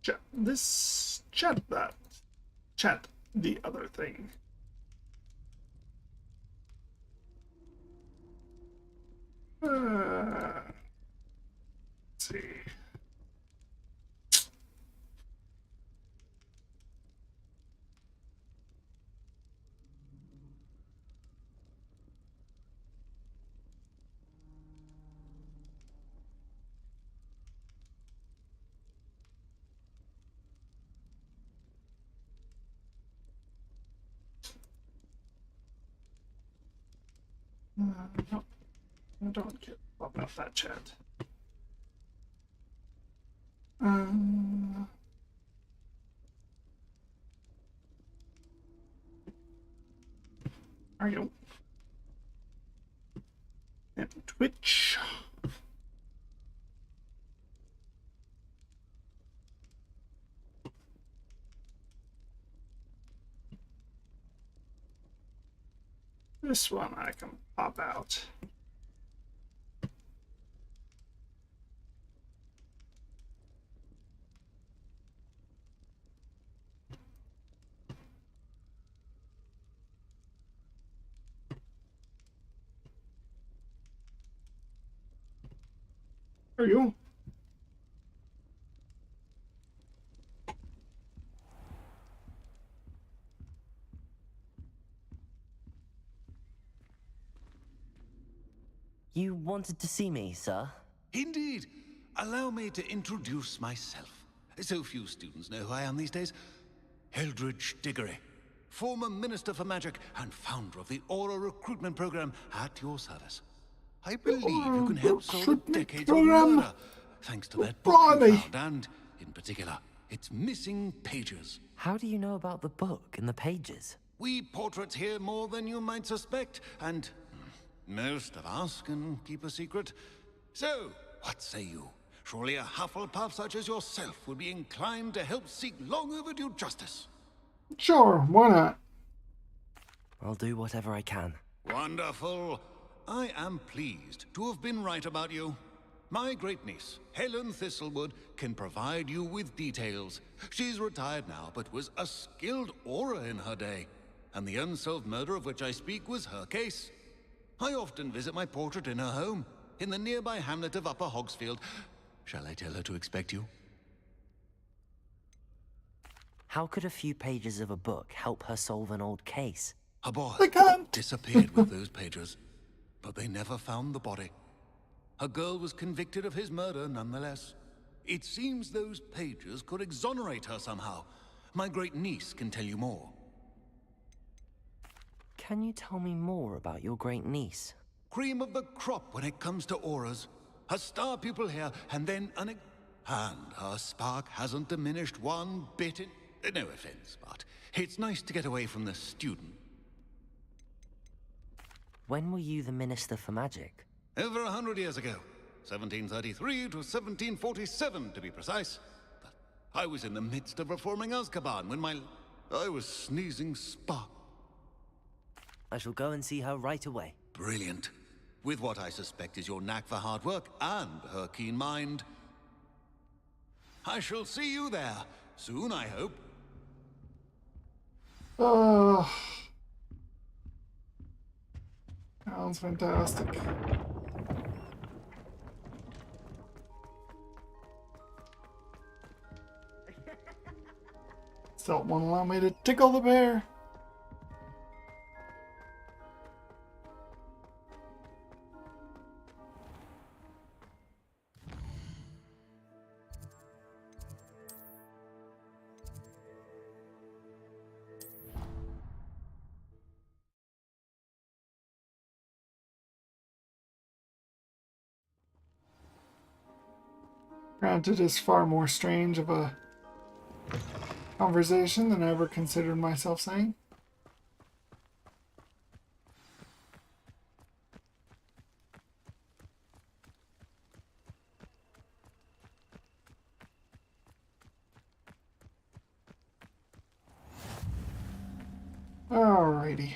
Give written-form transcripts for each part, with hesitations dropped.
Chat this, chat that, chat the other thing. Let's see. No, I don't care about that chat. Are you? And Twitch. This one I can pop out. Are you? You wanted to see me, sir? Indeed. Allow me to introduce myself. So few students know who I am these days. Eldridge Diggory, former Minister for Magic and founder of the Aura Recruitment Program at your service. I believe you can help solve the decades of murder, thanks to that book you found, and, in particular, its missing pages. How do you know about the book and the pages? We portraits here more than you might suspect, and most of us can keep a secret. So, what say you? Surely a Hufflepuff such as yourself would be inclined to help seek long overdue justice. Sure, why not? I'll do whatever I can. Wonderful. I am pleased to have been right about you. My great-niece, Helen Thistlewood, can provide you with details. She's retired now, but was a skilled aura in her day. And the unsolved murder of which I speak was her case. I often visit my portrait in her home, in the nearby hamlet of Upper Hogsfield. Shall I tell her to expect you? How could a few pages of a book help her solve an old case? Her boy They can't. disappeared with those pages, but they never found the body. A girl was convicted of his murder nonetheless. It seems those pages could exonerate her somehow. My great-niece can tell you more. Can you tell me more about your great niece? Cream of the crop when it comes to auras. A star pupil here, and then and her spark hasn't diminished one bit in... No offense, but it's nice to get away from the student. When were you the Minister for Magic? Over 100 years ago. 1733 to 1747, to be precise. But I was in the midst of reforming Azkaban when I was sneezing spark. I shall go and see her right away. Brilliant. With what I suspect is your knack for hard work and her keen mind. I shall see you there. Soon, I hope. Sounds fantastic. Still won't allow me to tickle the bear. Granted, it's far more strange of a conversation than I ever considered myself saying. Alrighty.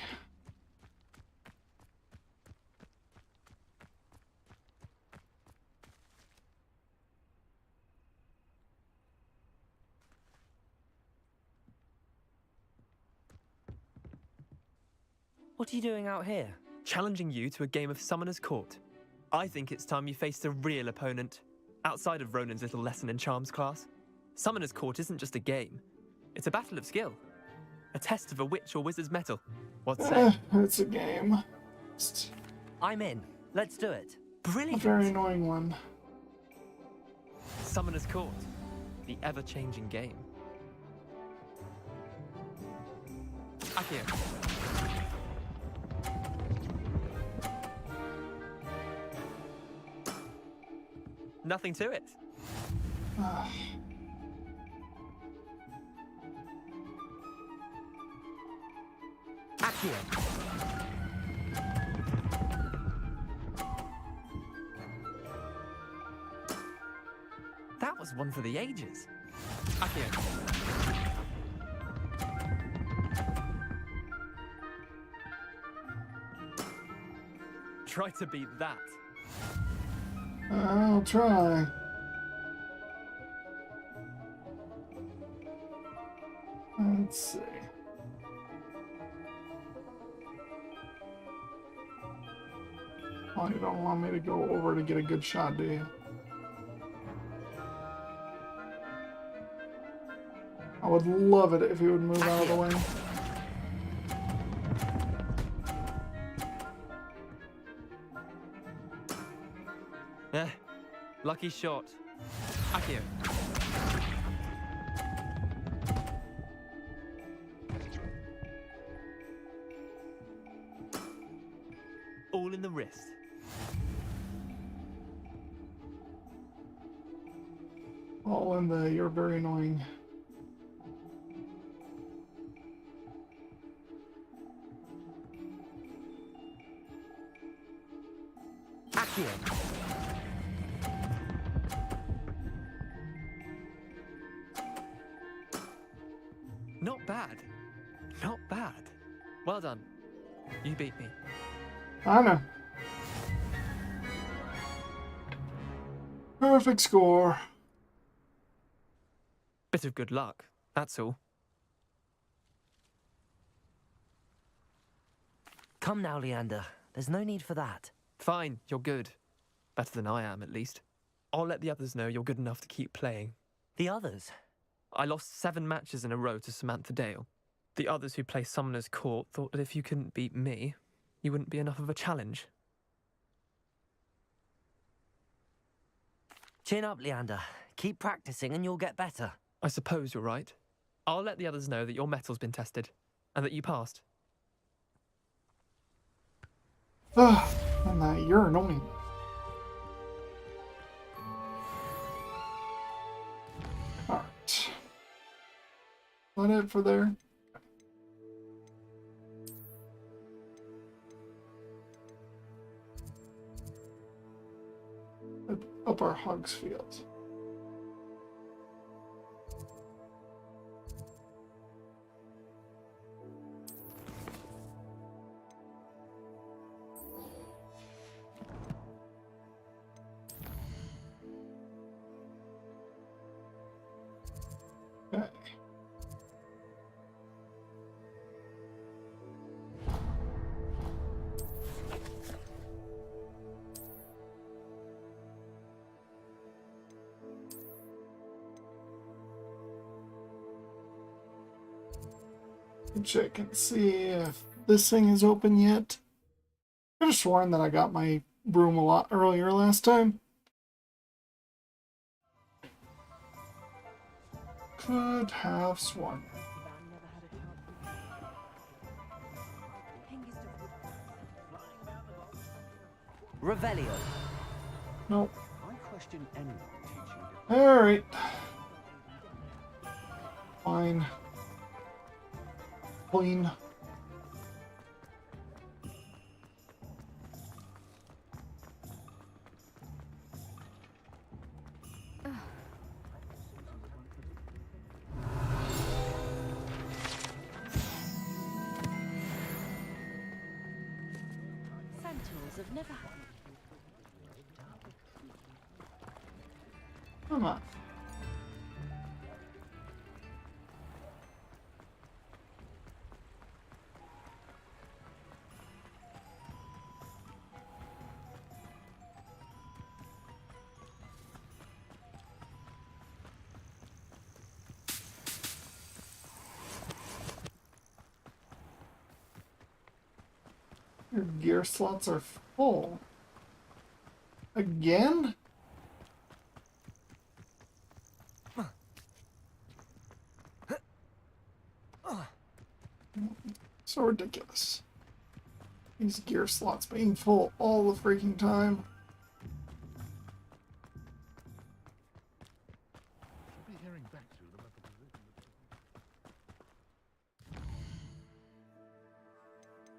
What are you doing out here? Challenging you to a game of Summoner's Court. I think it's time you faced a real opponent, outside of Ronan's little lesson in charms class. Summoner's Court isn't just a game. It's a battle of skill. A test of a witch or wizard's mettle. What's say? It's a game. I'm in. Let's do it. A Brilliant. very annoying one. Summoner's Court. The ever-changing game. Akio. Nothing to it. Accio. That was one for the ages. Akio. Try to beat that. I'll try. Let's see. Oh, you don't want me to go over to get a good shot, do you? I would love it if he would move out of the way. Lucky shot. Akio. All in the wrist. All in the you're very annoying. Accio. Not bad. Not bad. Well done. You beat me. I know. Perfect score. Bit of good luck, that's all. Come now, Leander. There's no need for that. Fine, you're good. Better than I am, at least. I'll let the others know you're good enough to keep playing. The others? I lost 7 matches in a row to Samantha Dale. The others who play Summoner's Court thought that if you couldn't beat me, you wouldn't be enough of a challenge. Chin up, Leander. Keep practicing and you'll get better. I suppose you're right. I'll let the others know that your metal's been tested, and that you passed. And that you're annoying. Alright. That it for there? Up our Hogs field. Okay. Check and see if this thing is open yet. I could have sworn that I got my broom a lot earlier last time. Could have sworn. Revelio. Nope. I question anyone teaching Alright. Fine. Clean. Centaurs have never. Come on. Your gear slots are full. Again? So ridiculous. These gear slots being full all the freaking time.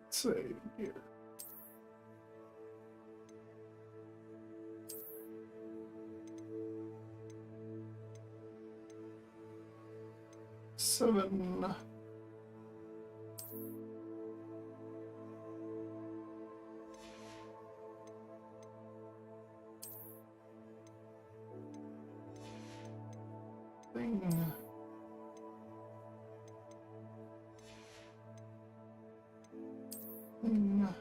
Save here. Seven. Thing. Thing.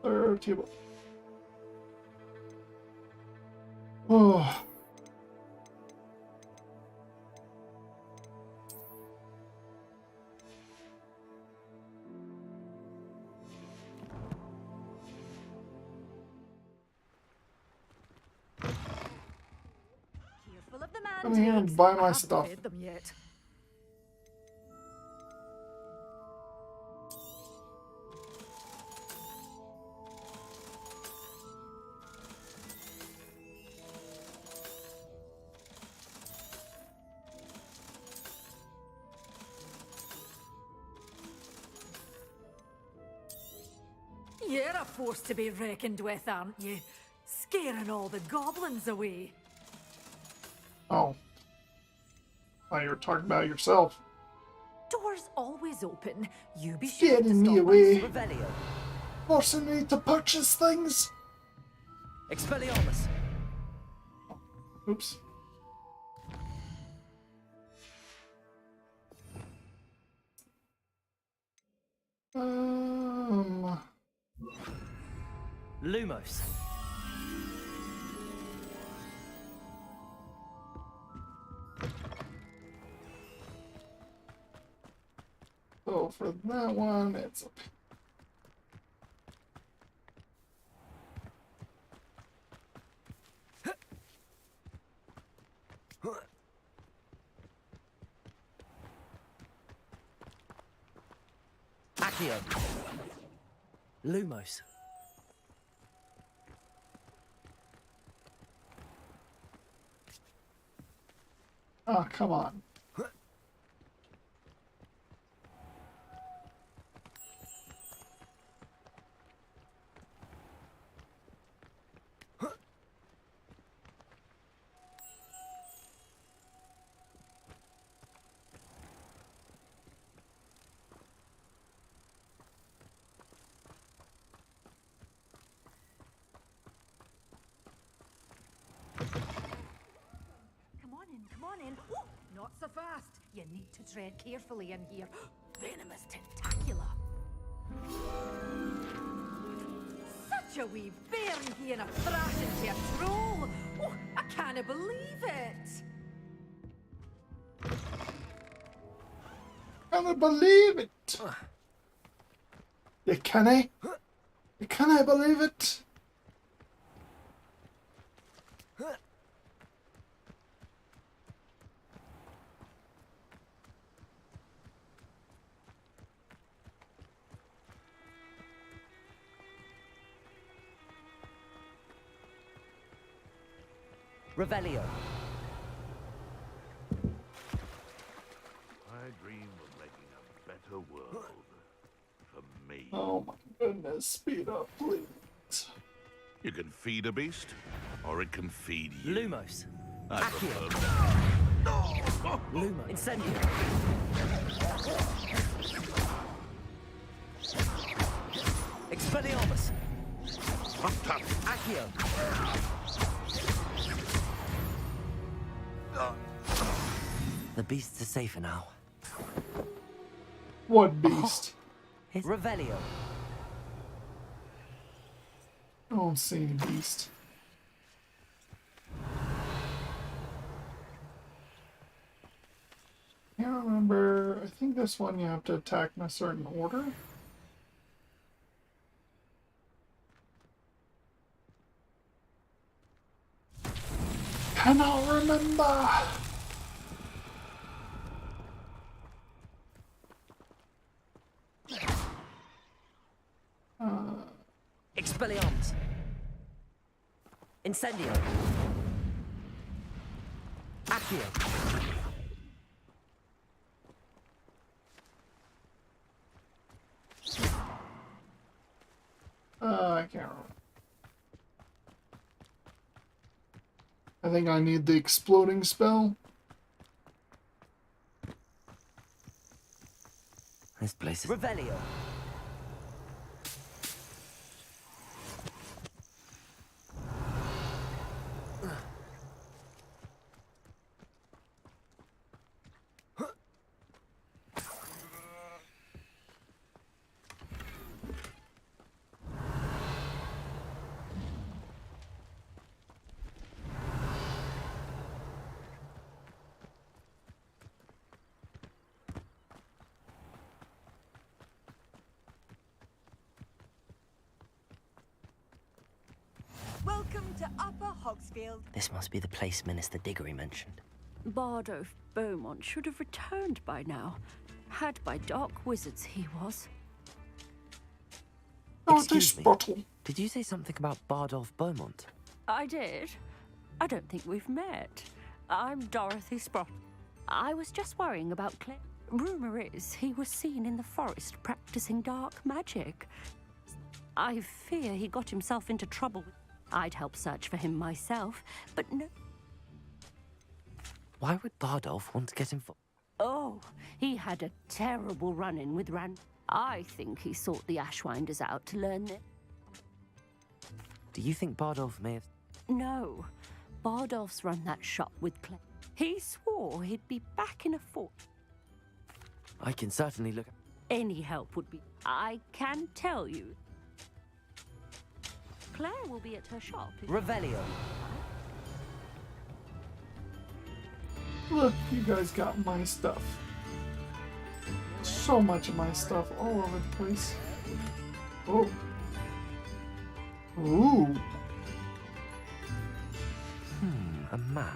Third table. Oh. Careful of the man. Come here and buy my stuff. Fed them yet. You're a force to be reckoned with, aren't you? Scaring all the goblins away. Oh. Thought you were talking about yourself. Doors always open. You be sure to Scaring me stop away. Revelio. Forcing me to purchase things. Expelliarmus. Oops. Lumos. So for that one, it's a Accio. Lumos. oh, come on. Come on in. Oh, not so fast. You need to tread carefully in here. Venomous tentacula. Such a wee bairn here in a thrashing to a troll. Oh, I can't believe it. Can't believe it. You can't? You can't believe it. Revelio. I dream of making a better world for me. Oh my goodness, speed up, please. You can feed a beast, or it can feed you. Lumos. I Accio. prefer- Lumos. Incendio. Expelliarmus. Accio. The beasts are safer now. What beast? Revelio. I don't see any beast. Can't remember. I think this one you have to attack in a certain order. Cannot remember. Expelliarmus. Incendio. Accio. I can't remember. I think I need the exploding spell. This place is... Revelio. Welcome to Upper Hogsfield. This must be the place Minister Diggory mentioned. Bardolph Beaumont should have returned by now. Had by dark wizards he was. Oh, Excuse this me. bottle. Did you say something about Bardolph Beaumont? I did. I don't think we've met. I'm Dorothy Sprott. I was just worrying about Claire. Rumor is he was seen in the forest practicing dark magic. I fear he got himself into trouble. I'd help search for him myself, but no. Why would Bardolph want to get involved? Oh, he had a terrible run-in with Rand. I think he sought the Ashwinders out to learn that. Do you think Bardolph may have... No, Bardolph's run that shop with Claire. He swore he'd be back in a fort. I can certainly look... Any help would be... I can tell you. Claire will be at her shop. Revelio. Look, you guys got my stuff. So much of my stuff all over the place. Oh. Ooh. A map.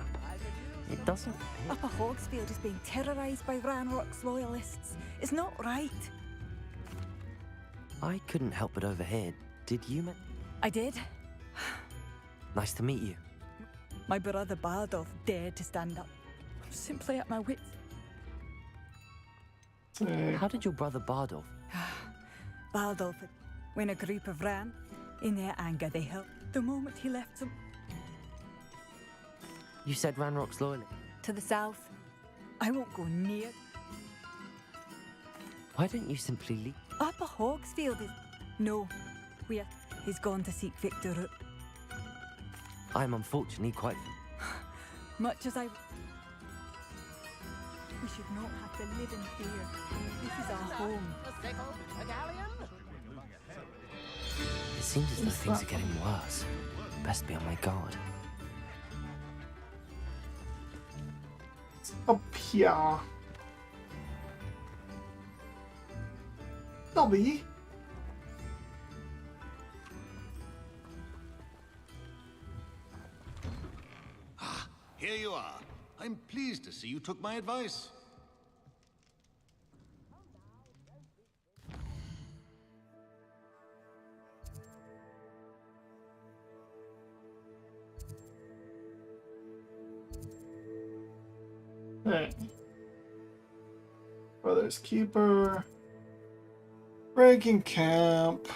It doesn't... Upper Hogsfield is being terrorised by Ranrock's loyalists. It's not right. I couldn't help but overhear. Did you... I did. Nice to meet you. My brother Bardolph dared to stand up. I'm simply at my wits. Say, How did your brother Bardolph... Bardolph, when a group of Ran, in their anger they helped. The moment he left them You said Ranrock's loyalty. to the south, I won't go near. Why don't you simply leave? Upper Hogsfield is... No, we're... He's gone to seek Victor Root. I'm unfortunately quite... Much as I... We should not have to live in fear. This is our home. It seems as though things are getting worse. Best be on my guard. up here. Dobby. Here you are. I'm pleased to see you took my advice. Hey. Brother's Keeper. Breaking camp.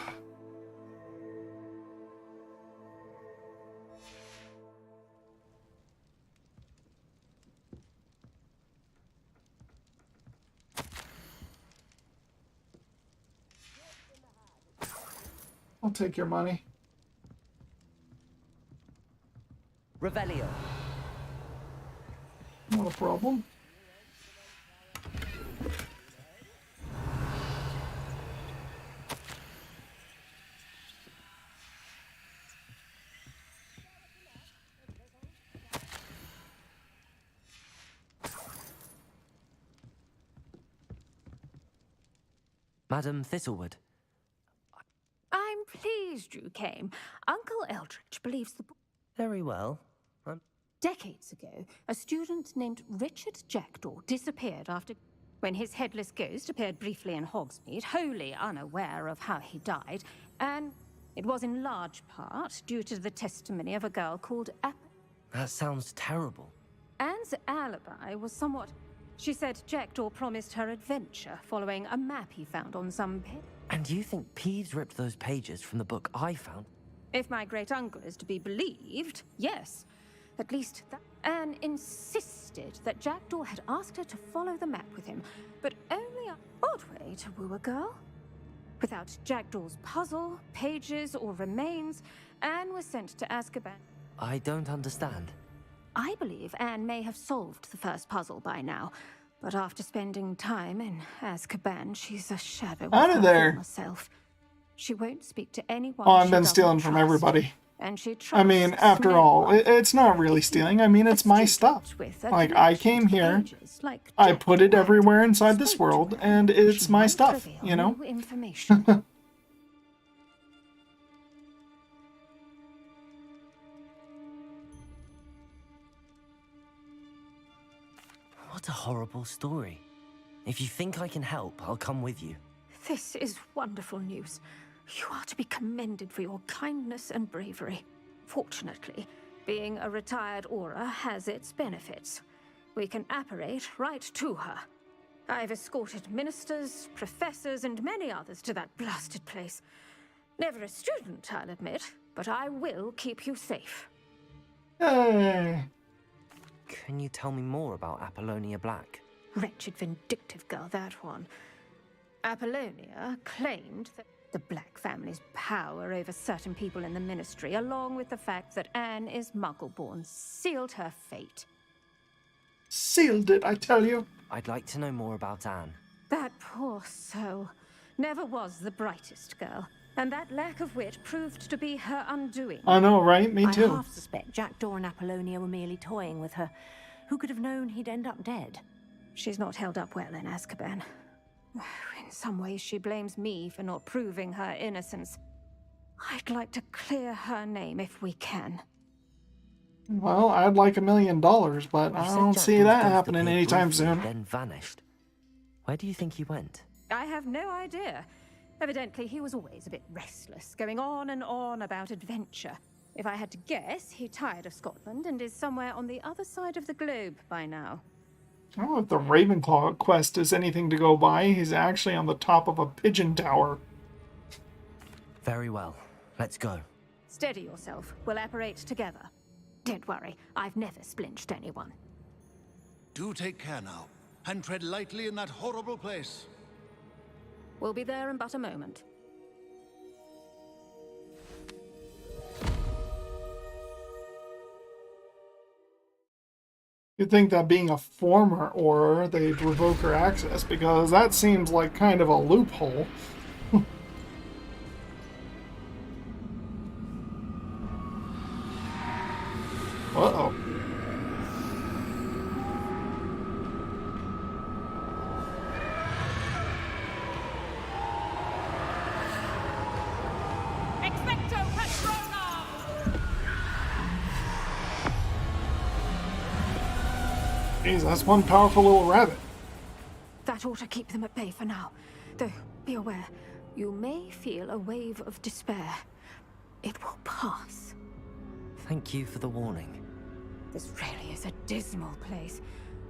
I'll take your money. Revelio. Not a problem. Madam Thistlewood. I'm pleased you came. Uncle Eldridge believes the book. Very well. Decades ago, a student named Richard Jackdaw disappeared after when his headless ghost appeared briefly in Hogsmeade, wholly unaware of how he died, and it was in large part due to the testimony of a girl called That sounds terrible. Anne's alibi was somewhat... She said Jackdaw promised her adventure following a map he found on some pit. And you think Peeves ripped those pages from the book I found? If my great-uncle is to be believed, yes. At least that... Anne insisted that Jackdaw had asked her to follow the map with him, but only an odd way to woo a girl. Without Jackdaw's puzzle, pages, or remains, Anne was sent to Azkaban. I don't understand. I believe Anne may have solved the first puzzle by now, but after spending time in Azkaban, she's a shadow Out of of her there. former self. She won't speak to anyone. Oh, I've she been doesn't stealing from trust, everybody. and she I mean, trusts after no all, one. it's not really stealing. I mean, it's my Student stuff. with a Like, I came connection to here, pages like I Jack put it White everywhere inside this spoke to world, her. and it's She my might stuff, reveal you know? new information. What a horrible story. If you think I can help, I'll come with you. This is wonderful news. You are to be commended for your kindness and bravery. Fortunately, being a retired Aura has its benefits. We can apparate right to her. I've escorted ministers, professors, and many others to that blasted place. Never a student, I'll admit, but I will keep you safe. Hey. Can you tell me more about Apollonia Black? Wretched, vindictive girl, that one. Apollonia claimed that the Black family's power over certain people in the ministry, along with the fact that Anne is Muggle-born, sealed her fate. Sealed it, I tell you. I'd like to know more about Anne. That poor soul never was the brightest girl, and that lack of wit proved to be her undoing. I know, right? Me I too. half suspect Jackdaw and Apollonia were merely toying with her. Who could have known he'd end up dead? She's not held up well in Azkaban. In some ways, she blames me for not proving her innocence. I'd like to clear her name if we can. Well, I'd like $1 million, but You I said don't Jack see Dawes that ghost happening appeared anytime briefly, soon. Then vanished. Where do you think he went? I have no idea. Evidently, he was always a bit restless, going on and on about adventure. If I had to guess, he tired of Scotland and is somewhere on the other side of the globe by now. I don't know if the Ravenclaw quest is anything to go by. He's actually on the top of a pigeon tower. Very well. Let's go. Steady yourself. We'll apparate together. Don't worry, I've never splinched anyone. Do take care now, and tread lightly in that horrible place. We'll be there in but a moment. You'd think that being a former Auror, they'd revoke her access, because that seems like kind of a loophole. Uh-oh. Expecto Patronum! Jeez, that's one powerful little rabbit. That ought to keep them at bay for now. Though, be aware, you may feel a wave of despair. It will pass. Thank you for the warning. This really is a dismal place,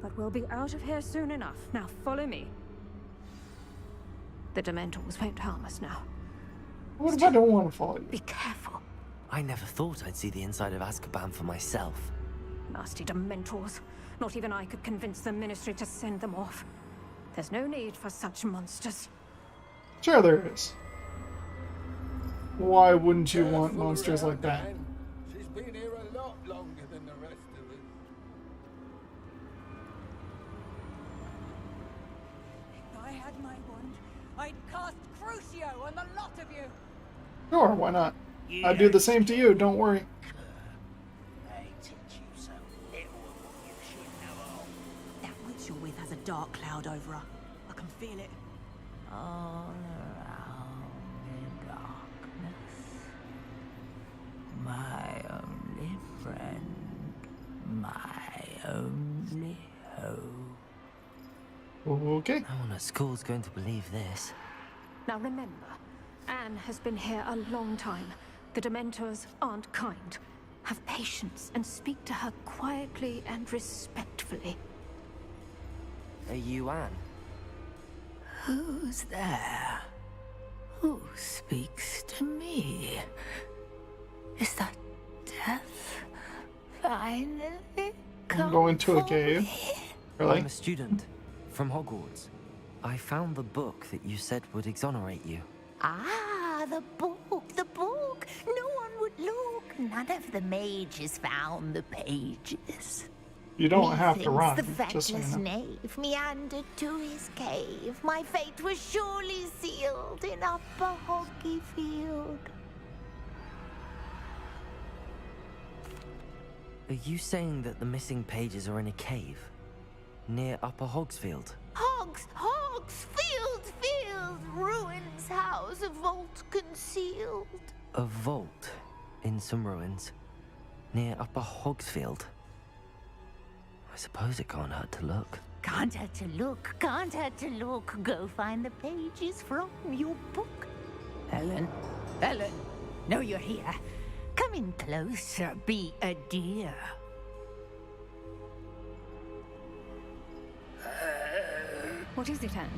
but we'll be out of here soon enough. Now follow me. The Dementors won't harm us now. What if I don't want to follow you? Be careful. I never thought I'd see the inside of Azkaban for myself. Nasty Dementors. Not even I could convince the Ministry to send them off. There's no need for such monsters. Sure there is. Why wouldn't you want monsters like that? She's been here a lot longer than the rest of us. If I had my wand, I'd cast Crucio on the lot of you. Sure, why not? I'd do the same to you, don't worry. They teach you so little of what you should know of. That witch you're with has a dark cloud over her. I can feel it. all around in darkness. My only friend, my only hope. Okay. No one at school's going to believe this. Now remember, Anne has been here a long time. The Dementors aren't kind. Have patience and speak to her quietly and respectfully. Are you Anne? Who's there? Who speaks to me? Is that death finally I'm going to a cave. Really? I'm a student from Hogwarts. I found the book that you said would exonerate you. Ah, the book, the book. No one would look. None of the mages found the pages. You don't have to Methinks run. The Just so feckless you know. knave meandered to his cave. My fate was surely sealed in Upper Hoggyfield. Are you saying that the missing pages are in a cave? Near Upper Hogsfield? Field, ruins house, a vault concealed. A vault in some ruins? Near Upper Hogsfield? I suppose it can't hurt to look. Can't hurt to look, can't hurt to look. Go find the pages from your book. Helen, know you're here. Come in closer, be a dear. What is it, Anne?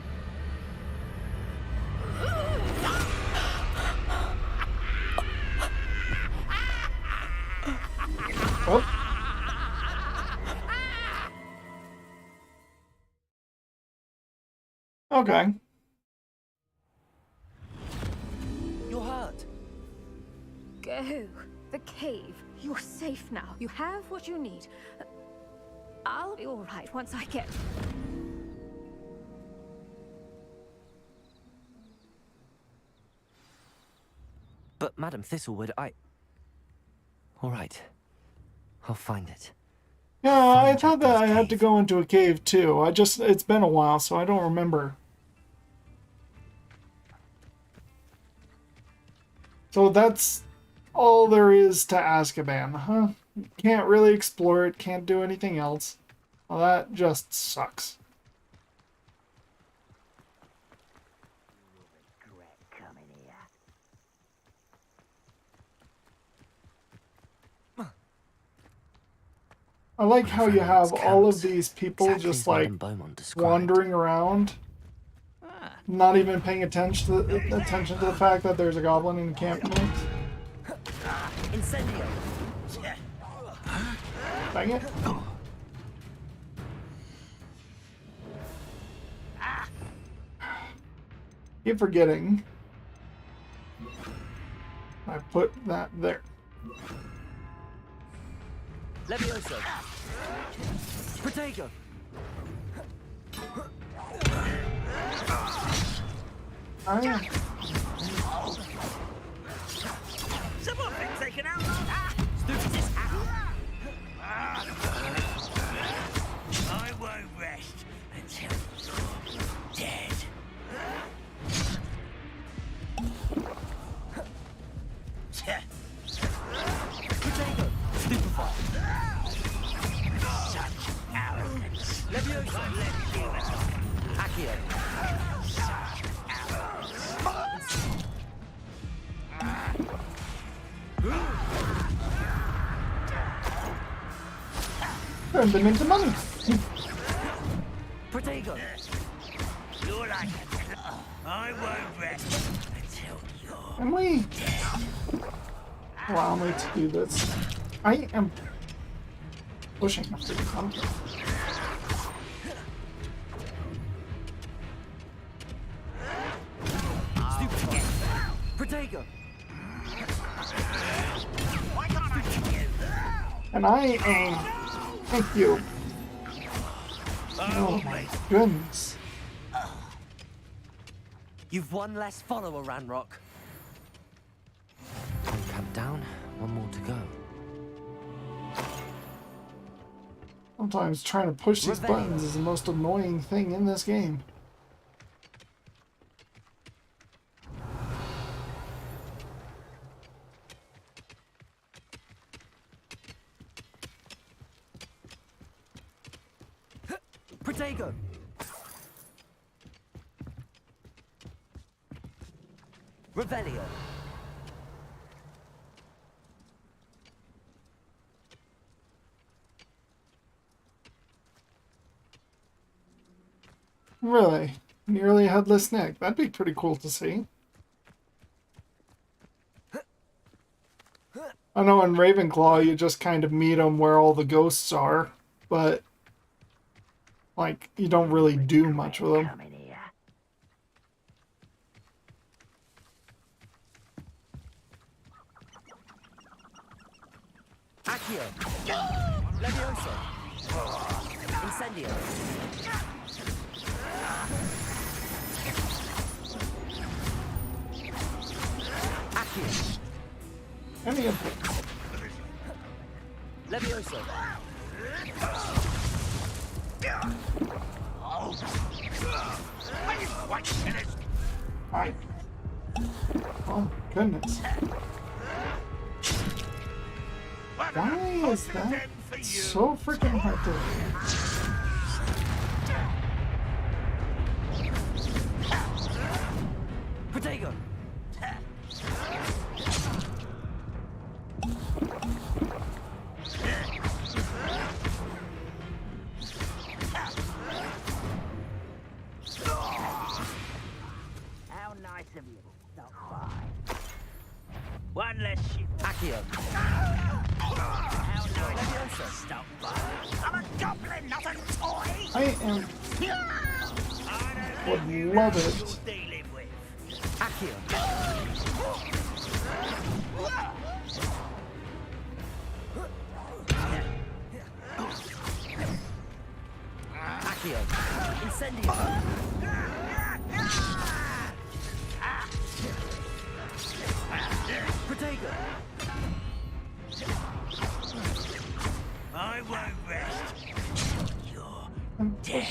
Oh. Okay. You're hurt. Go. The cave. You're safe now. You have what you need. I'll be all right once I get... But Madam Thistlewood, all right. I'll find it. Yeah, I thought that I had to go into a cave too. It's been a while, so I don't remember. So that's all there is to Azkaban, huh? Can't really explore it, can't do anything else. Well, that just sucks. I like how you have all of these people just like wandering around, not even paying attention to the fact that there's a goblin encampment. Incendio. Dang it. Keep forgetting. I put that there. Levioso. Protego. Oh, yeah. Someone been taken out. Stupidest. I won't rest until you're dead. Protego. Stupefy. Such arrogance. Levioso. Accio. Turn them into money. Protego. You're like I won't rest until you're Can we allow me to do this? I am pushing up to the content. Protego. And I aim. Thank you. Oh my goodness. You've one less follower, Ranrock. One camp down, one more to go. Sometimes trying to push these buttons is the most annoying thing in this game. Protego! Revelio! Really? Nearly headless Nick. That'd be pretty cool to see. I know in Ravenclaw you just kind of meet them where all the ghosts are, but like you don't really do much with them. Accio! Levioso! Incendio! Accio! Any of them. Levioso! Hi. Oh, goodness. Why is that so freaking hard to... Protego! How nice of you to stop by. One less ship. Accio! How nice of you to stop by. I'm a goblin, not a toy! I am... would love it. Dealing with. Accio! Accio! Incendio! Protego! I won't rest. I'm Dead.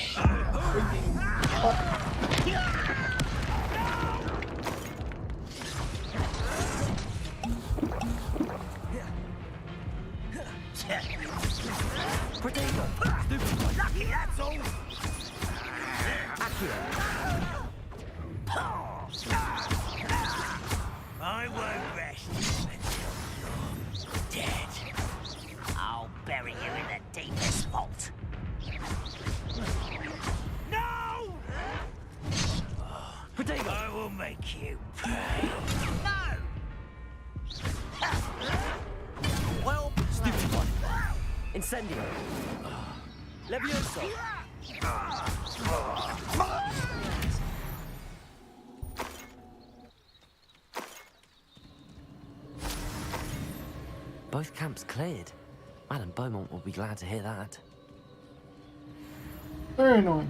Protego! Lucky, that's all. Accio! I won't rest until you're dead. I'll bury you in the deepest vault. No! Protego! I will make you pay. No! Well, stupid one. Incendio! Levioso! Both camps cleared. Madame Beaumont will be glad to hear that. Very annoying.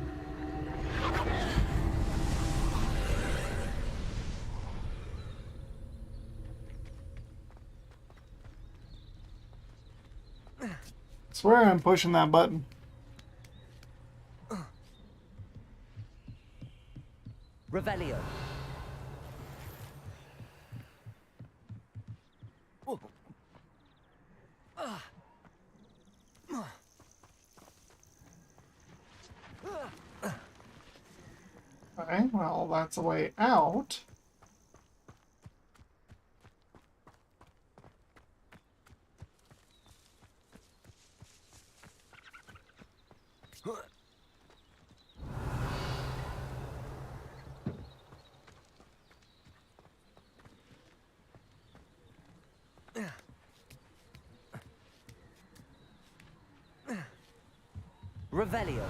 Swear I'm pushing that button. Revelio. Okay, well, that's a way out. Revelio.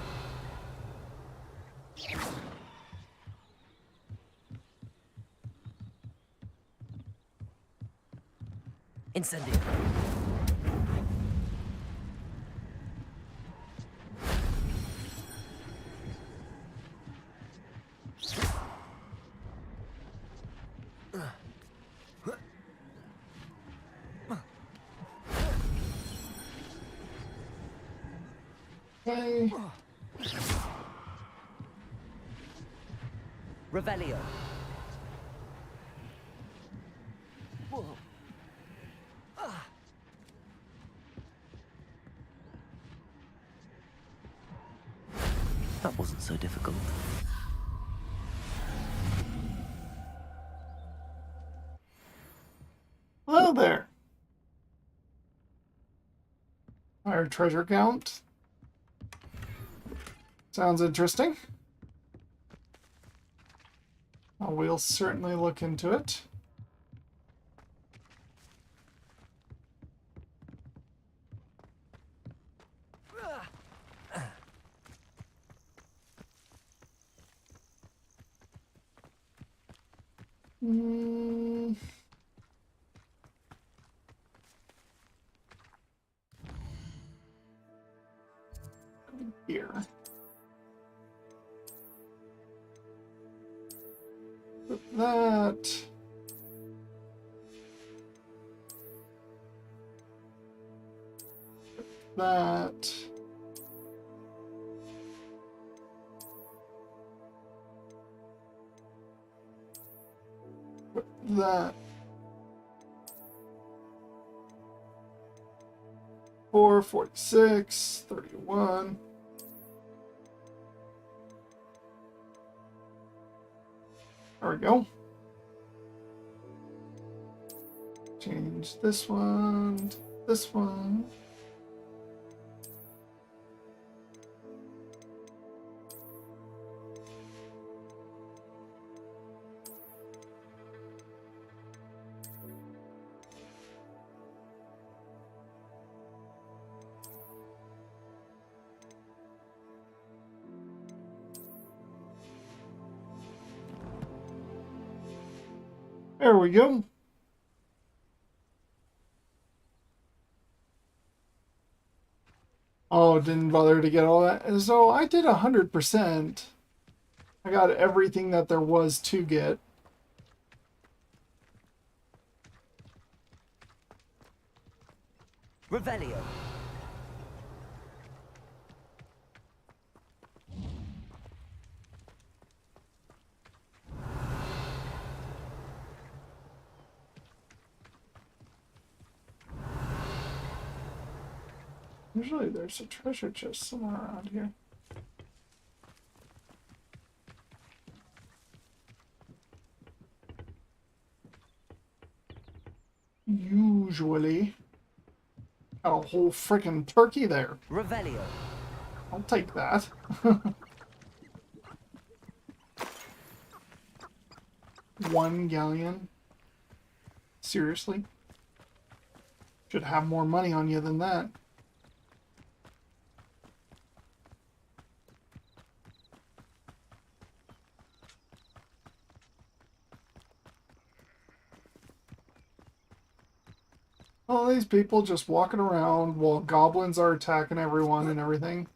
Incendio. Okay. Revelio. That wasn't so difficult. Hello there. Our treasure count. Sounds interesting. We'll certainly look into it. Here. Put that. Put that. Put that. 4, 46, 31. There we go. Change this one to this one. There we go. Oh, didn't bother to get all that. So I did 100%. I got everything that there was to get. Revelio. Usually there's a treasure chest somewhere around here. Usually. Got a whole freaking turkey there. Revelio. I'll take that. 1 galleon? Seriously? Should have more money on you than that. All these people just walking around while goblins are attacking everyone and everything.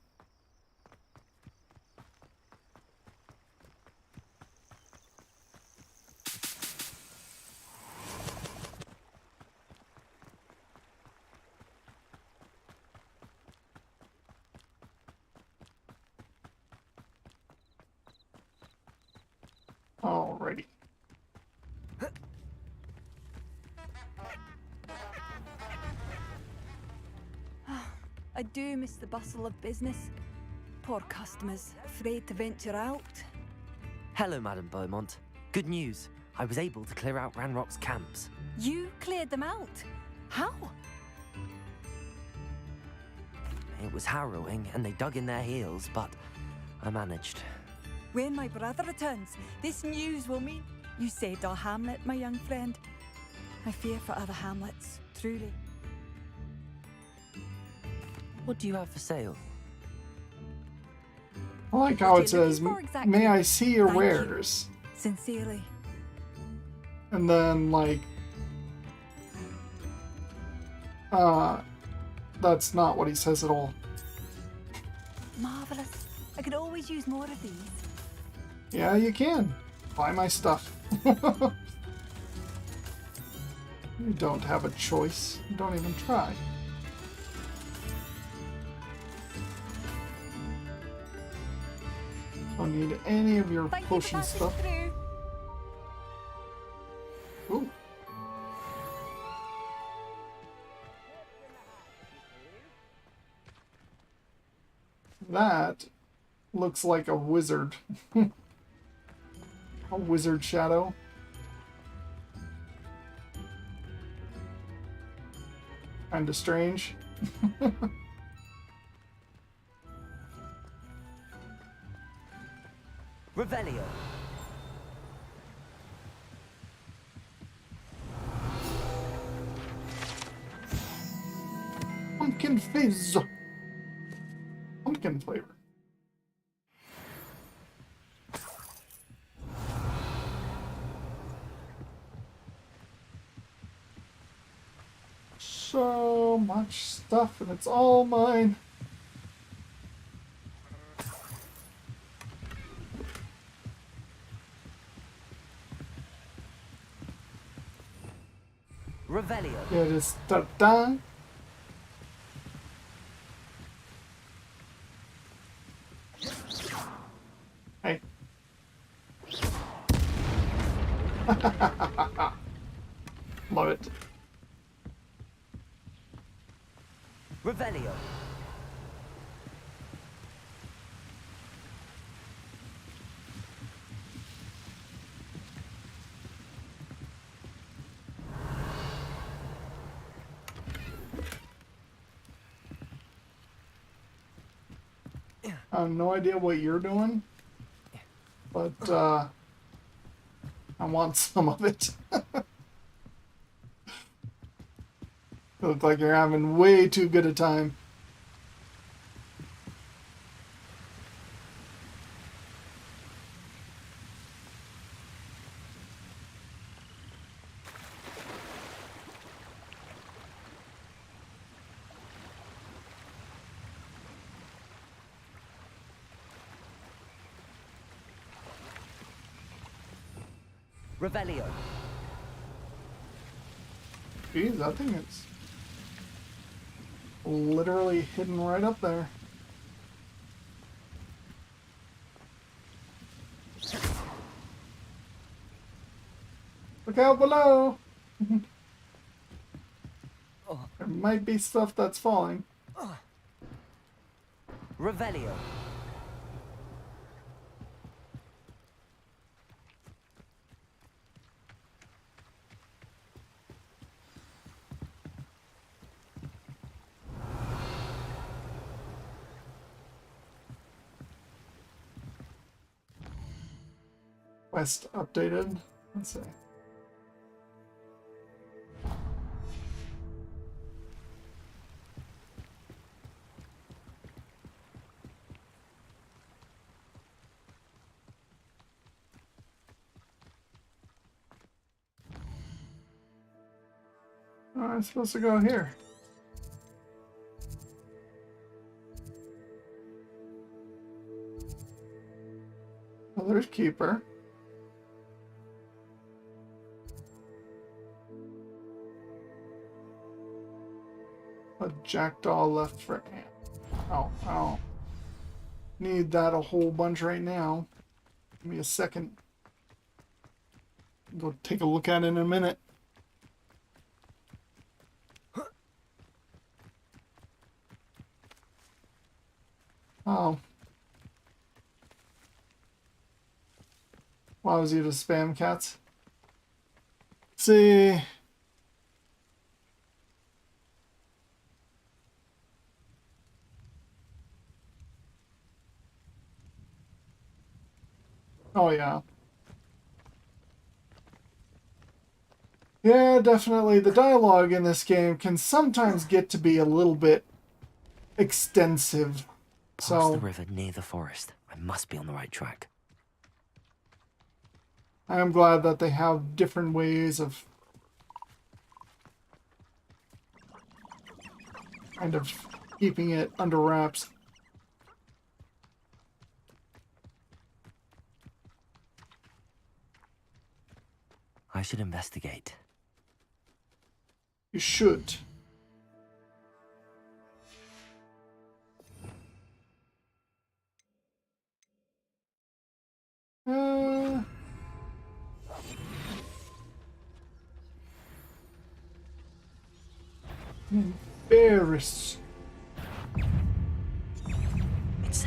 Alrighty. I do miss the bustle of business. Poor customers, afraid to venture out. Hello, Madame Beaumont. Good news. I was able to clear out Ranrock's camps. You cleared them out? How? It was harrowing, and they dug in their heels, but I managed. When my brother returns, this news will mean you saved our hamlet, my young friend. I fear for other hamlets, truly. What do you have for sale? I like how it says, may I see your wares? Sincerely. And then, like, that's not what he says at all. Marvelous. I could always use more of these. Yeah, you can. Buy my stuff. You don't have a choice. Don't even try. Don't need any of your potion stuff. Ooh. That looks like a wizard. A wizard shadow. Kinda strange. Revelio. Pumpkin fizz. Pumpkin flavor. So much stuff, and it's all mine. Revelio. Yeah, just da-da. Hey. Love it. Revelio. I have no idea what you're doing, but I want some of it. You look like you're having way too good a time. Revelio. Geez, that thing is literally hidden right up there. Look out below! There might be stuff that's falling. Revelio. Quest updated. Let's see. Oh, I'm supposed to go here. Oh, there's Keeper. A jackdaw left for Ant. Oh, I don't need that a whole bunch right now. Give me a second. Go take a look at it in a minute. Oh. Why was you to spam cats? See. Oh, yeah. Yeah, definitely. The dialogue in this game can sometimes get to be a little bit extensive. Past the river near the forest. I must be on the right track. I am glad that they have different ways of kind of keeping it under wraps. I should investigate. You should. Embarrass. It's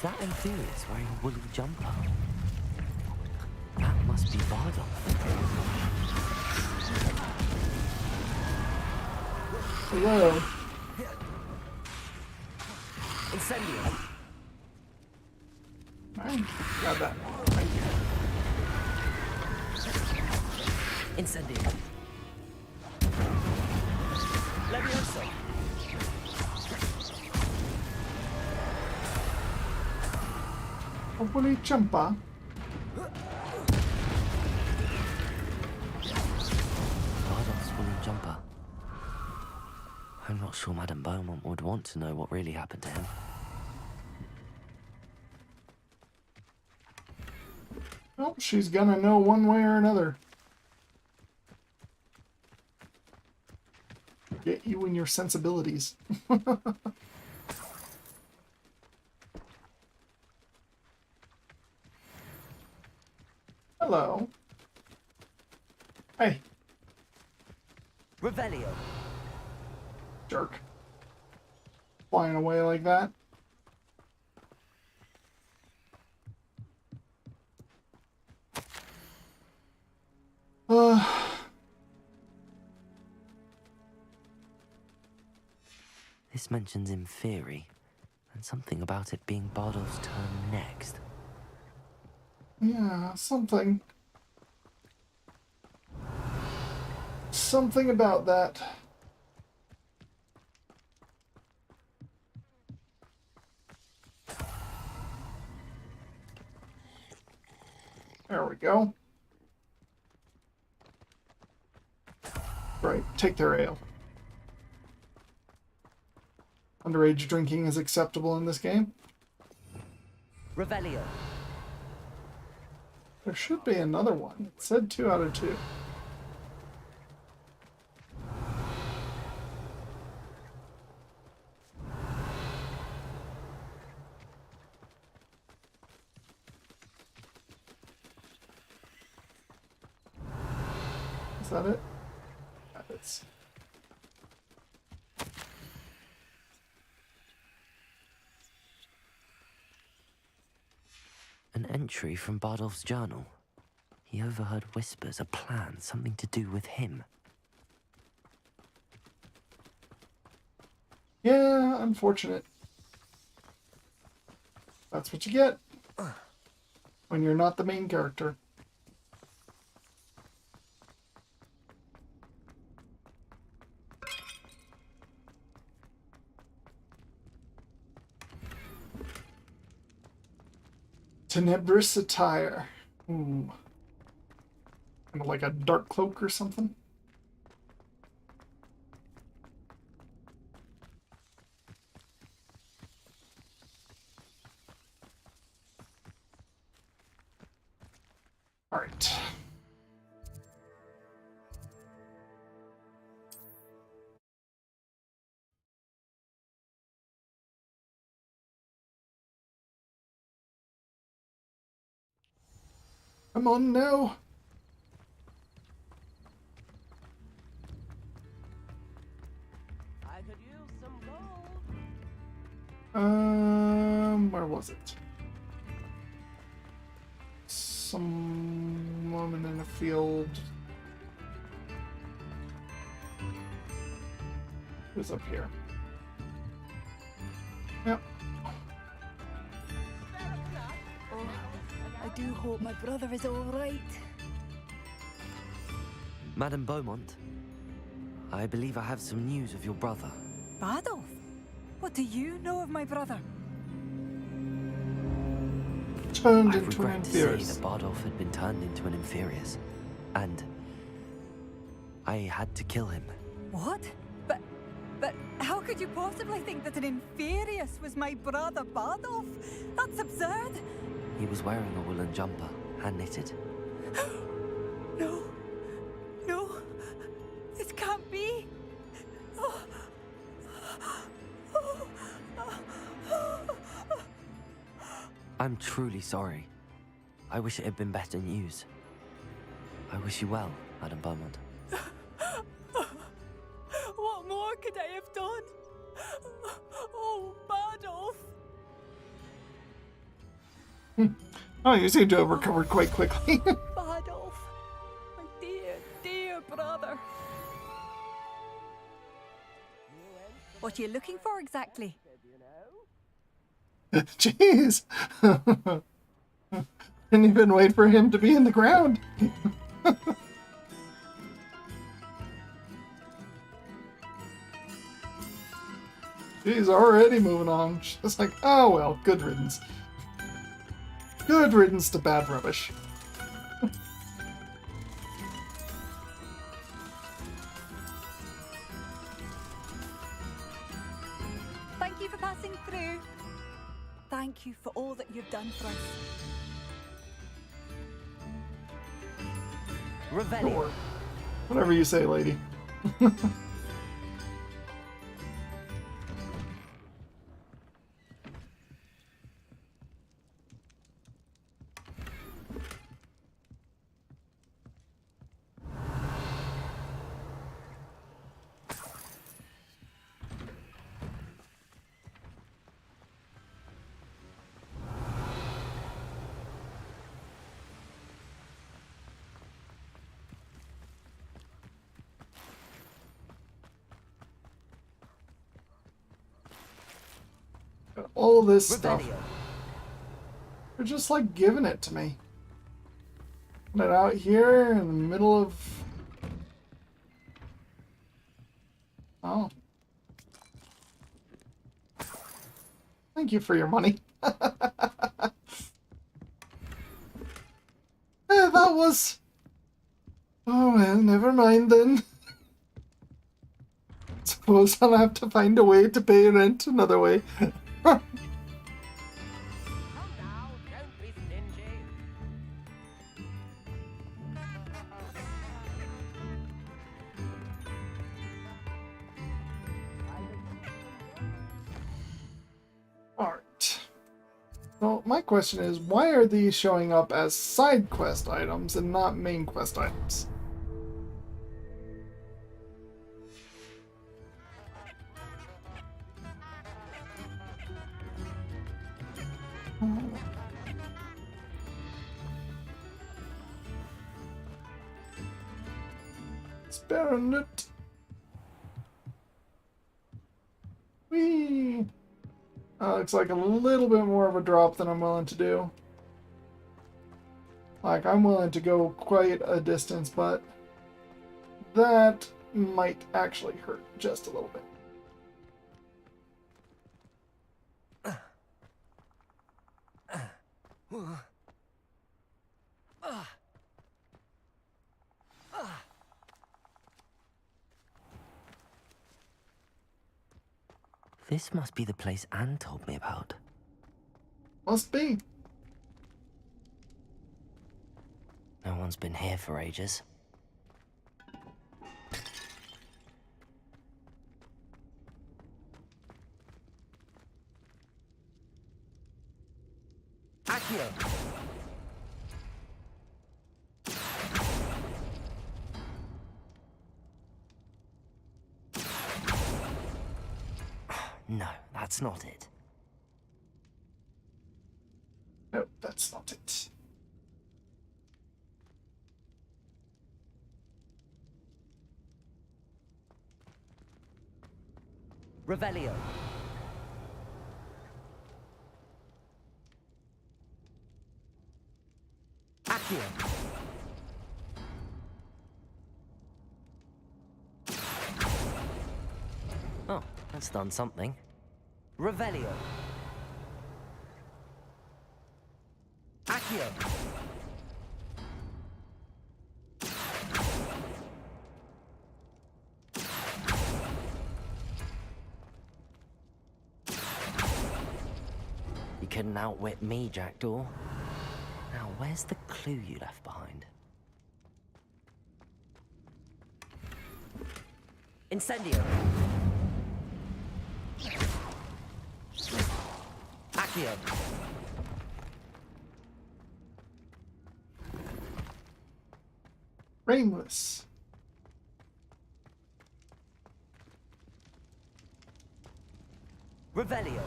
that Inferius wearing a woolly jumper? That must be Bardolph. Hello. Incendio. I got that. Thank you. Incendio. Levioso. A woolly jumper. Bardolph's woolly jumper. I'm not sure Madame Beaumont would want to know what really happened to him. Well, she's gonna know one way or another. Get you and your sensibilities. Hello. Hey. Revelio. Jerk. Flying away like that. This mentions Inferi, and something about it being Bardolph's turn next. Yeah, something. Something about that. There we go. Right, take their ale. Underage drinking is acceptable in this game. Revelio. There should be another one. It said 2 out of 2. Is that it? It's An entry from Bardolph's journal. He overheard whispers, a plan, something to do with him. yeah, unfortunate. That's what you get when you're not the main character. Tenebrous attire. Ooh. Kind of like a dark cloak or something. All right. Come on now. I could use some gold. Where was it? Some woman in a field. Who's up here? Yep. Oh, I do hope my brother is all right. Madame Beaumont, I believe I have some news of your brother. Bardolph? What do you know of my brother? Turned I into an regret to say Inferius. that Bardolph had been turned into an Inferius, and I had to kill him. What? But how could you possibly think that an Inferius was my brother Bardolph? That's absurd. He was wearing a woolen jumper, hand-knitted. No. No. This can't be. Oh. I'm truly sorry. I wish it had been better news. I wish you well, Madame Beaumont. What more could I have done? Oh, Bardolph. Oh, you seem to have recovered quite quickly. Badolf, my dear, dear brother. What are you looking for exactly? Jeez. Didn't even wait for him to be in the ground. She's already moving on. She's like, oh well, good riddance. Good riddance to bad rubbish. Thank you for passing through. Thank you for all that you've done for us. Revelio. Whatever you say, lady. All this stuff. They're just like giving it to me. Put it out here in the middle of... Oh. Thank you for your money. That was... Oh well, never mind then. Suppose I'll have to find a way to pay rent another way. Alright. Well, my question is, why are these showing up as side quest items and not main quest items? Sparing it. Whee! Looks like a little bit more of a drop than I'm willing to do. Like, I'm willing to go quite a distance, but that might actually hurt just a little bit. This must be the place Anne told me about. Must be. No one's been here for ages. Accio! No, that's not it. No, that's not it. Revelio. Accio. Oh, that's done something. Revelio. Accio. You couldn't outwit me, Jackdaw. Now, where's the clue you left behind? Incendio. Accio. Rainless. Revelio.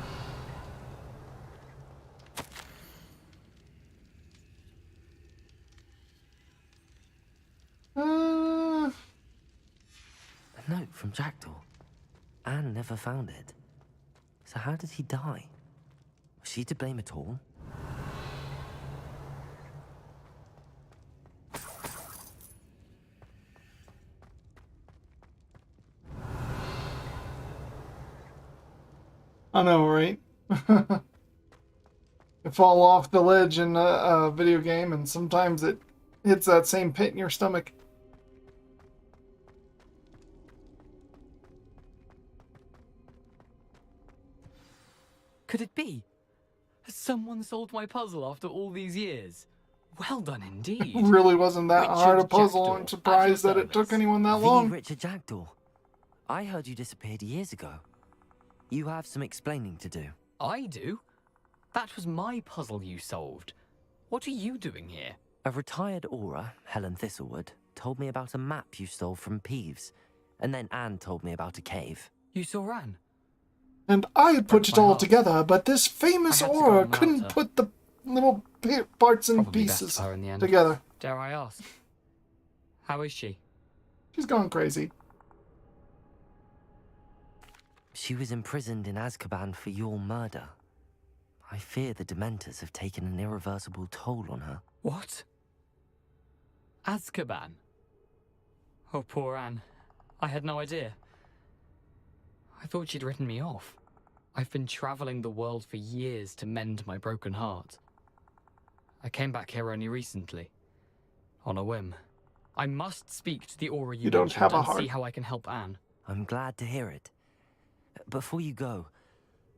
from Jackdaw. Anne never found it. So how did he die? Was she to blame at all? I know, right? You fall off the ledge in a video game, and sometimes it hits that same pit in your stomach. Could it be? Has someone solved my puzzle after all these years? Well done indeed. It really wasn't that Richard hard a puzzle. Jackdaw, I'm surprised that it took anyone that long. Richard Jackdaw. I heard you disappeared years ago. You have some explaining to do. I do? That was my puzzle you solved. What are you doing here? A retired aura, Helen Thistlewood, told me about a map you stole from Peeves. And then Anne told me about a cave. You saw Anne? And I had put it all together, but this famous aura couldn't put the little parts and pieces together. Dare I ask? How is she? She's going crazy. She was imprisoned in Azkaban for your murder. I fear the Dementors have taken an irreversible toll on her. What? Azkaban? Oh, poor Anne. I had no idea. I thought she'd written me off. I've been traveling the world for years to mend my broken heart. I came back here only recently. On a whim. I must speak to the aura you don't have a and heart. see how I can help Anne. I'm glad to hear it. Before you go,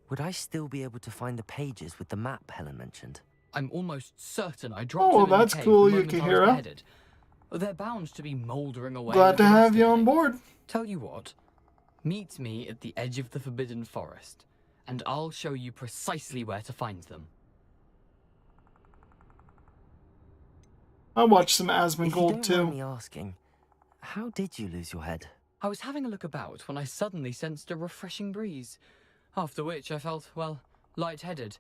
would I still be able to find the pages with the map Helen mentioned? I'm almost certain I dropped Oh, them in that's the cave cool, the moment I was Yukihira. beheaded. They're bound to be mouldering away. Glad with to the have rest you of on me. board. Tell you what, meet me at the edge of the Forbidden Forest, and I'll show you precisely where to find them. I watched some If you Asmongold don't too. mind me asking, how did you lose your head? I was having a look about when I suddenly sensed a refreshing breeze, after which I felt, well, lightheaded.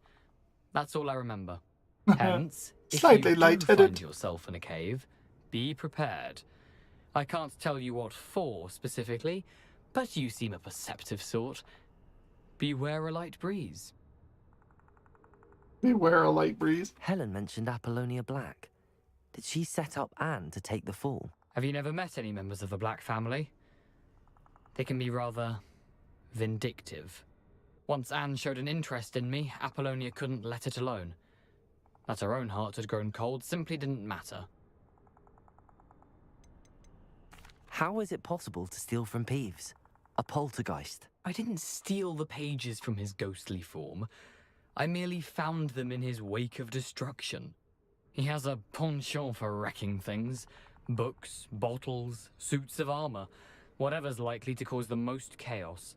That's all I remember. Hence, if Slightly you do lightheaded. find yourself in a cave, be prepared. I can't tell you what for specifically, but you seem a perceptive sort. Beware a light breeze. Beware a light breeze. Helen mentioned Apollonia Black. Did she set up Anne to take the fall? Have you never met any members of the Black family? They can be rather vindictive. Once Anne showed an interest in me, Apollonia couldn't let it alone. That her own heart had grown cold simply didn't matter. How is it possible to steal from Peeves? A poltergeist? I didn't steal the pages from his ghostly form. I merely found them in his wake of destruction. He has a penchant for wrecking things. Books, bottles, suits of armor. Whatever's likely to cause the most chaos.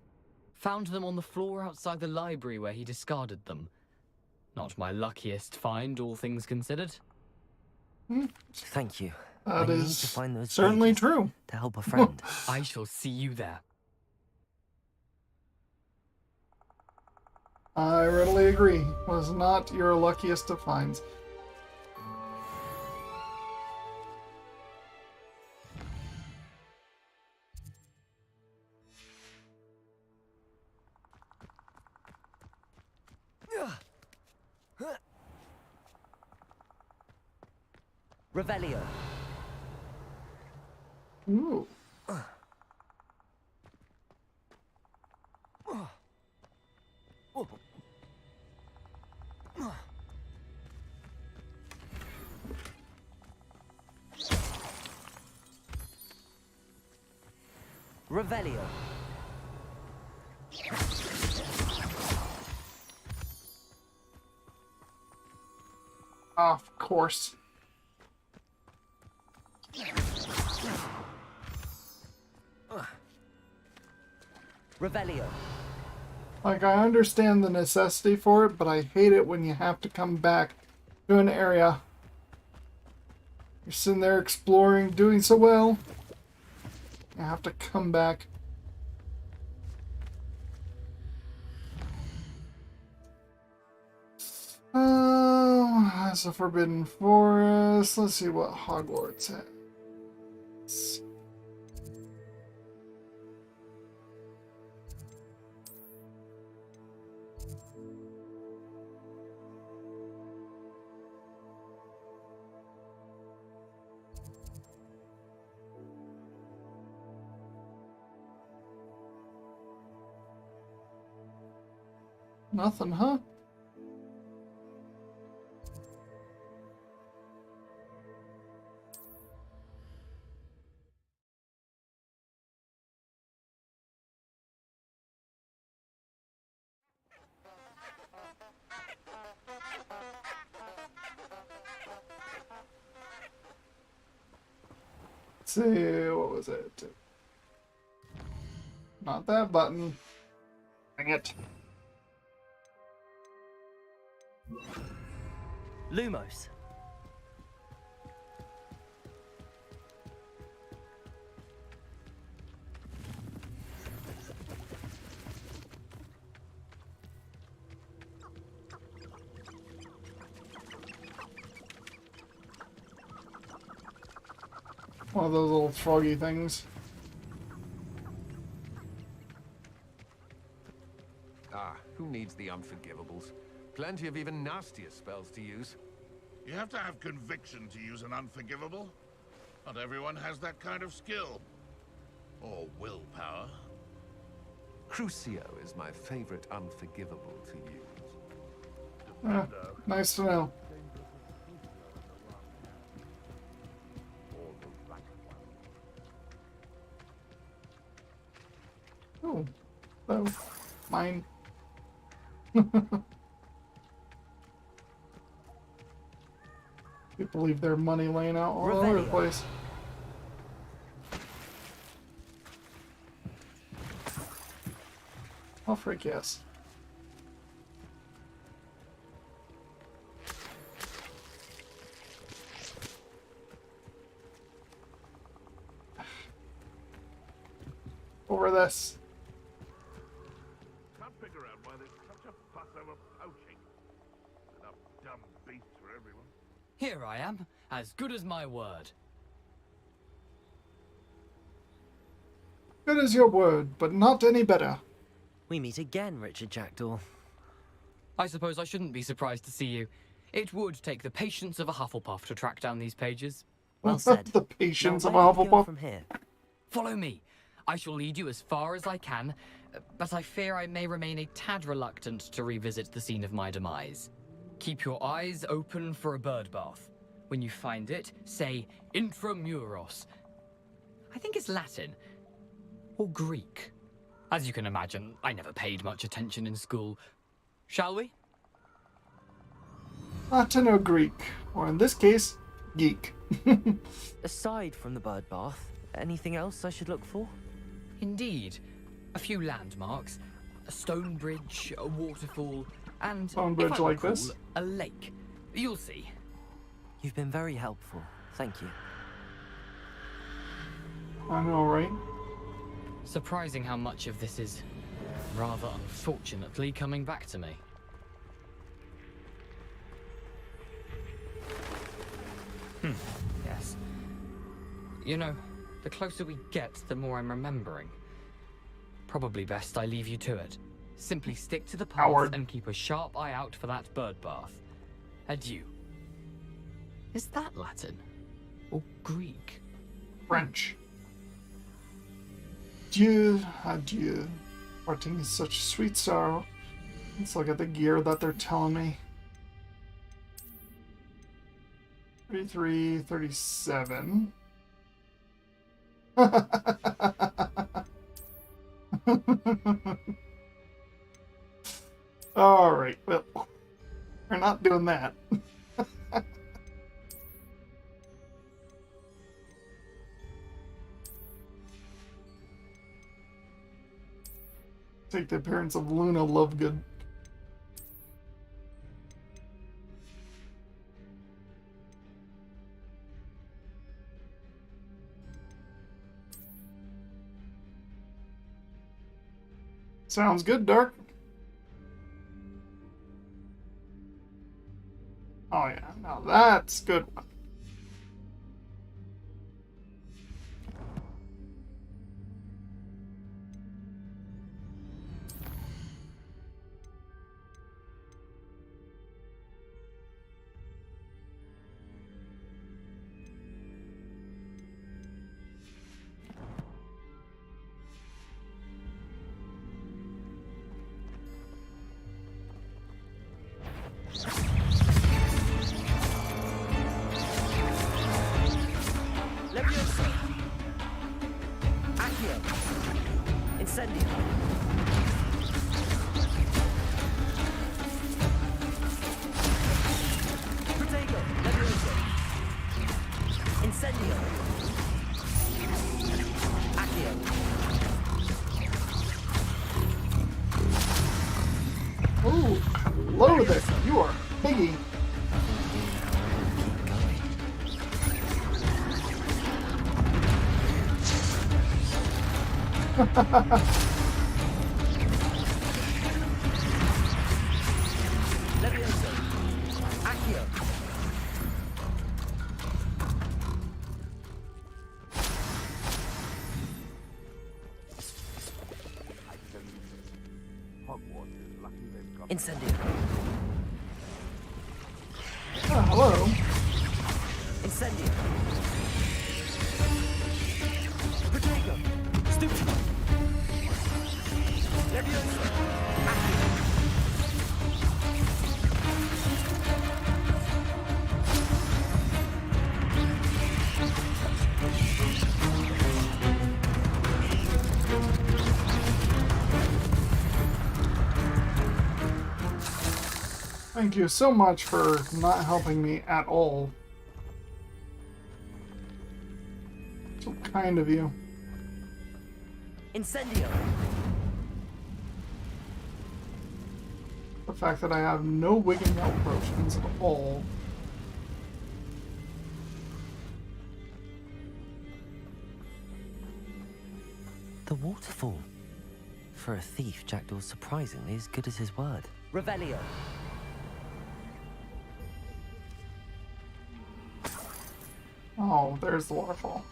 Found them on the floor outside the library where he discarded them. Not my luckiest find, all things considered. Thank you. That I need is to find those certainly pages true. to help a friend. I shall see you there. I readily agree. Was not your luckiest of finds. Revelio. Ooh. Revelio. Of course. Revelio. Like, I understand the necessity for it, but I hate it when you have to come back to an area. You're sitting there exploring, doing so well. You have to come back. It's a Forbidden Forest. Let's see what Hogwarts has. Nothing, huh? Let's see, what was it? Not that button. Dang it. Lumos. One of those little froggy things. Ah, who needs the unforgivables? Plenty of even nastier spells to use. You have to have conviction to use an unforgivable. Not everyone has that kind of skill. Or willpower. Crucio is my favorite unforgivable to use. Ah, nice to know. Oh, mine. People leave their money laying out all over the place. Oh, freak yes. Over this. Can't figure out why there's such a fuss over poaching. Enough dumb beasts for everyone. Here I am, as good as my word. Good as your word, but not any better. We meet again, Richard Jackdaw. I suppose I shouldn't be surprised to see you. It would take the patience of a Hufflepuff to track down these pages. Well said. The patience Now, of a where do we go Hufflepuff. from here? Follow me. I shall lead you as far as I can, but I fear I may remain a tad reluctant to revisit the scene of my demise. Keep your eyes open for a bird bath. When you find it, say intramuros. I think it's Latin. Or Greek. As you can imagine, I never paid much attention in school. Shall we? Latin or Greek, or in this case, geek. Aside from the bird bath, anything else I should look for? Indeed. A few landmarks, a stone bridge, a waterfall, and, Stone bridge if I like recall, this? a lake. You'll see. You've been very helpful. Thank you. I know, right? Surprising how much of this is, rather unfortunately, coming back to me. Yes. You know, the closer we get, the more I'm remembering. Probably best I leave you to it. Simply stick to the path Howard. and keep a sharp eye out for that bird bath. Adieu. Is that Latin? Or Greek? French. Adieu, adieu. Parting is such sweet sorrow. Let's look at the gear that they're telling me. 33, 37. Alright, well, we're not doing that. Take the appearance of Luna Lovegood. Sounds good, Dark. Oh yeah, now that's a good one. Incendio! Accio! Oh, hello there. You are piggy. Levioso! Accio! Hogwarts is lucky they've got... Incendio! Oh, hello. Incendio! Protego! Stupido! Levioso! Accio! Thank you so much for not helping me at all. So kind of you. Incendio! The fact that I have no wigging out potions at all. The waterfall. For a thief, Jackdaw's surprisingly as good as his word. Revelio. Oh, there's the waterfall.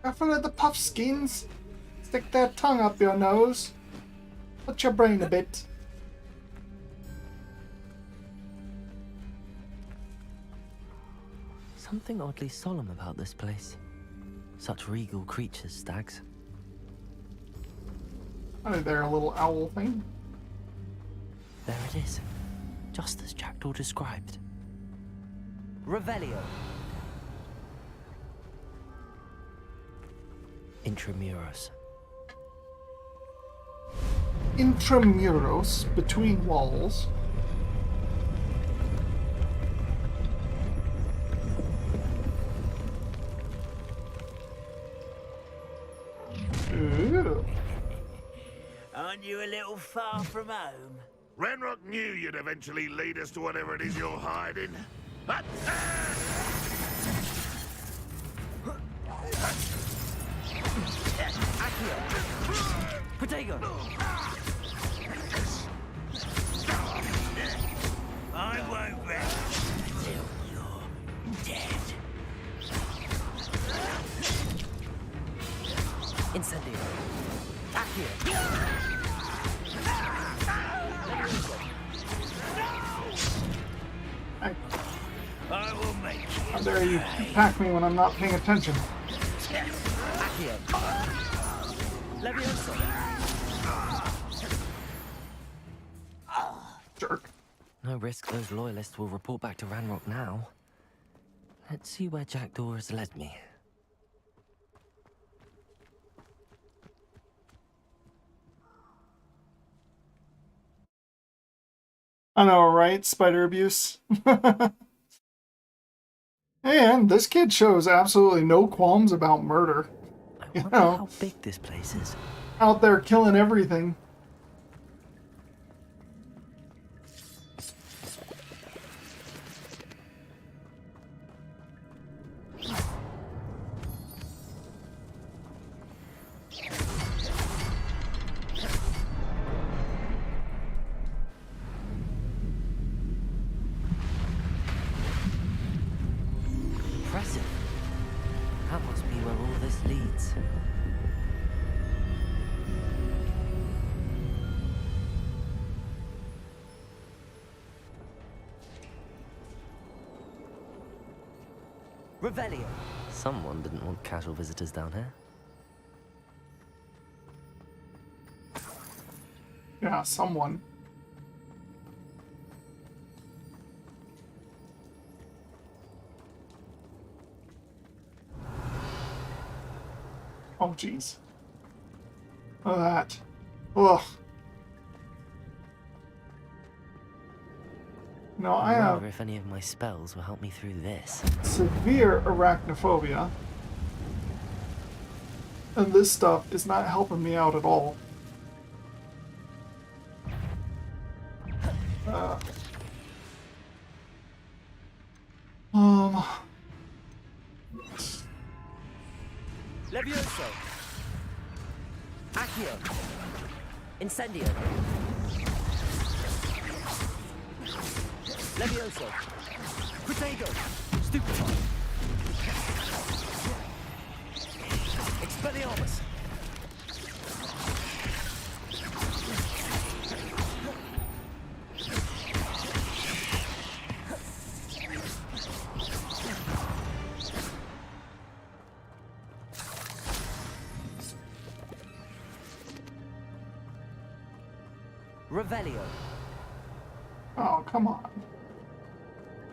Careful of the puff skins. Stick that tongue up your nose. Put your brain a bit. Something oddly solemn about this place. Such regal creatures, stags. Hi there, little owl thing. There it is. Just as Jackdaw described. Revelio. Intramuros. Intramuros, between walls. Ooh. Aren't you a little far from home? Ranrock knew you'd eventually lead us to whatever it is you're hiding. Protego! I won't rest until you're dead. Incendio. Accio. I will make you. How dare you attack me when I'm not paying attention? Accio. Levioso. Jerk. No risk those loyalists will report back to Ranrock now. Let's see where Jackdaw has led me. I know, right? Spider abuse. And this kid shows absolutely no qualms about murder. I wonder how big this place is. Out there killing everything. Impressive. That must be where all this leads. Revelio. Someone didn't want casual visitors down here. Yeah, someone. Oh, jeez. Look at that. Ugh. No, I I have wonder if any of my spells will help me through this. severe arachnophobia. And this stuff is not helping me out at all. Um... Levioso! Accio! Incendio! Levioso! Protego! Stupefy! Expelliarmus! Revelio! Oh, come on.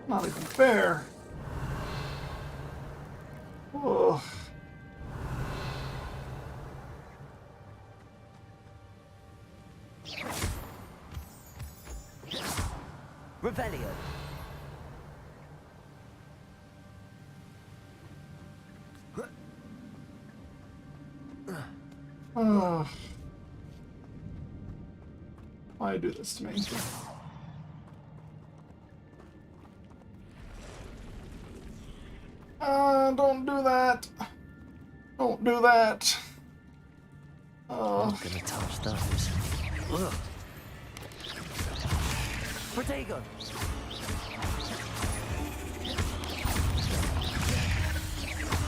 Not even fair. Ugh. Revelio! Ugh. Why do this to me? Don't do that. Don't do that. I'm not gonna touch those. Ugh. Protego!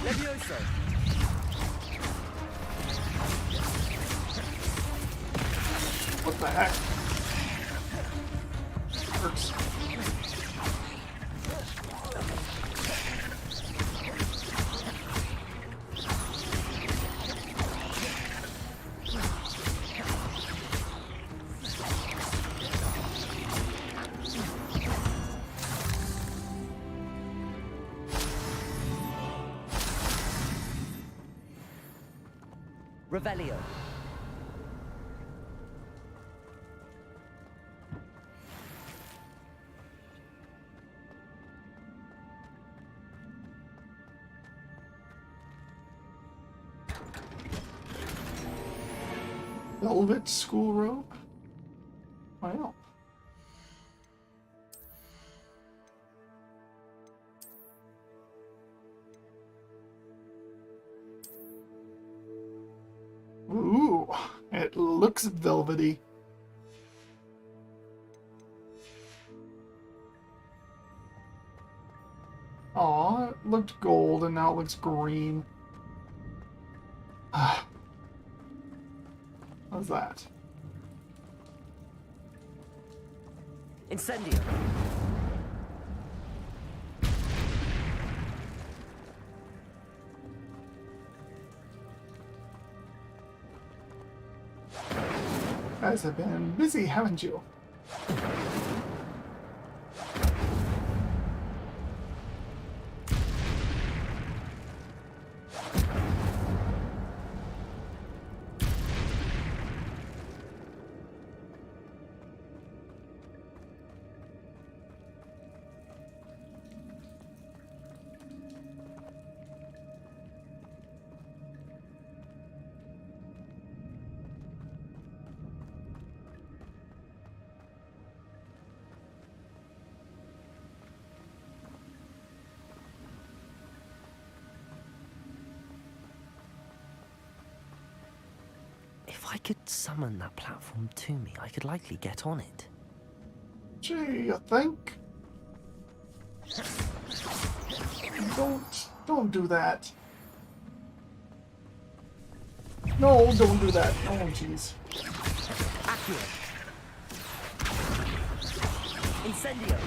Levioso! What the heck? Hurts. Revelio! Velvet school robe? Wow. Ooh, it looks velvety. Aw, it looked gold and now it looks green. What's that? Incendio! Guys have been busy, haven't you? If I could summon that platform to me, I could likely get on it. Gee, you think? Don't do that. No, don't do that. Oh, jeez. Accio! Incendio!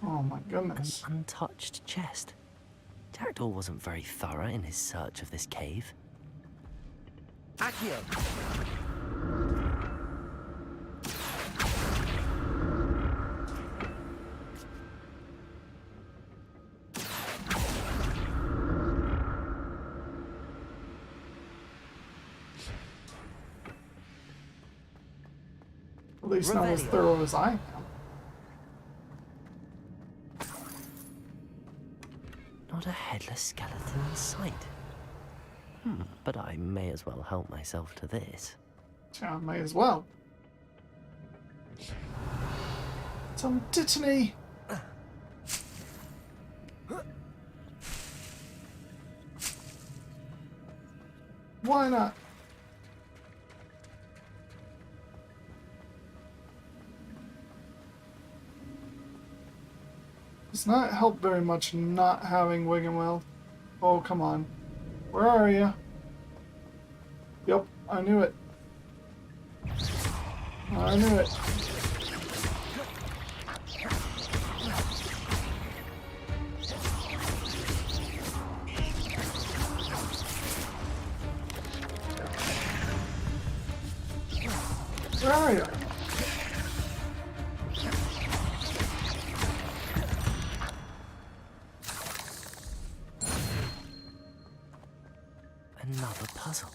Oh my god. goodness. An untouched chest. Jackdaw wasn't very thorough in his search of this cave. Accio! At least not as thorough as I am. Not a headless skeleton in sight. But I may as well help myself to this. Yeah, may as well. Some titany. Why not? Does not help very much not having Wiggenweld. Oh, come on. Where are you? Yep, I knew it. I knew it. Where are you? Another puzzle.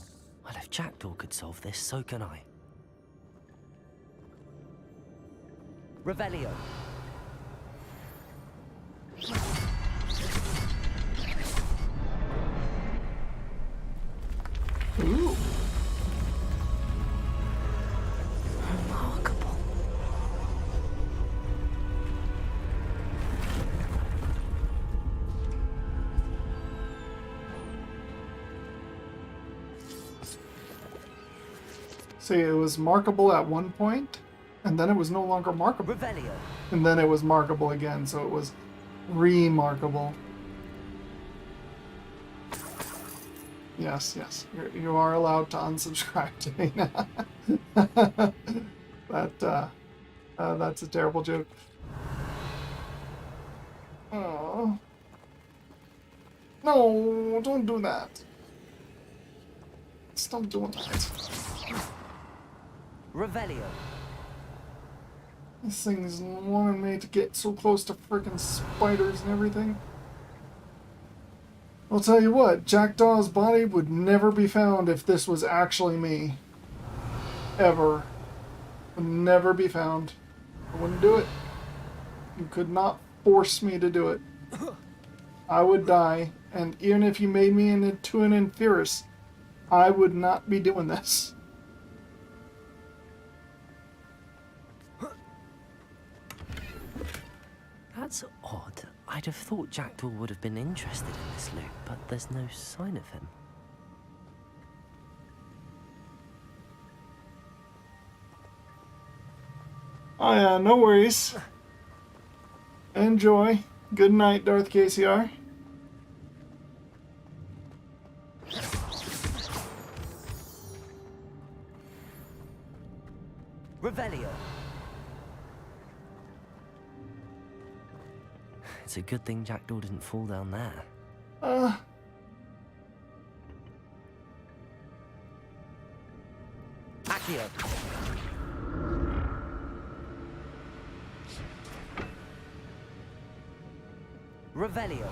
Well, if Jackdaw could solve this, so can I. Revelio. Ooh. Remarkable. See, it was markable at one point, and then it was no longer markable. Revelio. And then it was markable again, so it was remarkable. Yes, yes, you are allowed to unsubscribe to me now. That's a terrible joke. Oh. No, don't do that. Stop doing that. Revelio. This thing's wanting me to get so close to freaking spiders and everything. I'll tell you what, Jackdaw's body would never be found if this was actually me. Ever. Would never be found. I wouldn't do it. You could not force me to do it. I would die, and even if you made me into an Inferius, I would not be doing this. That's odd. I'd have thought Jackdaw would have been interested in this loot, but there's no sign of him. Oh yeah, no worries. Enjoy. Good night, Darth KCR. Revelio. It's a good thing Jackdaw didn't fall down there. Accio. Revelio.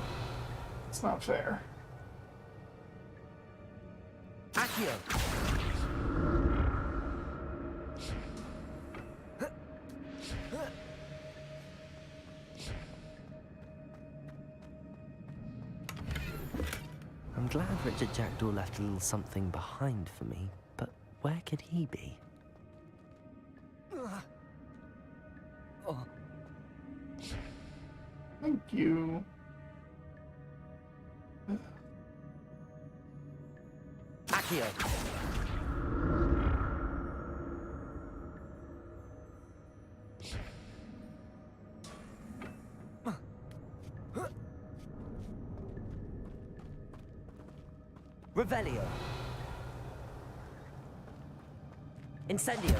It's not fair. Accio. I'm glad Richard Jackdaw left a little something behind for me, but where could he be? Thank you. Accio. Revelio. Incendio.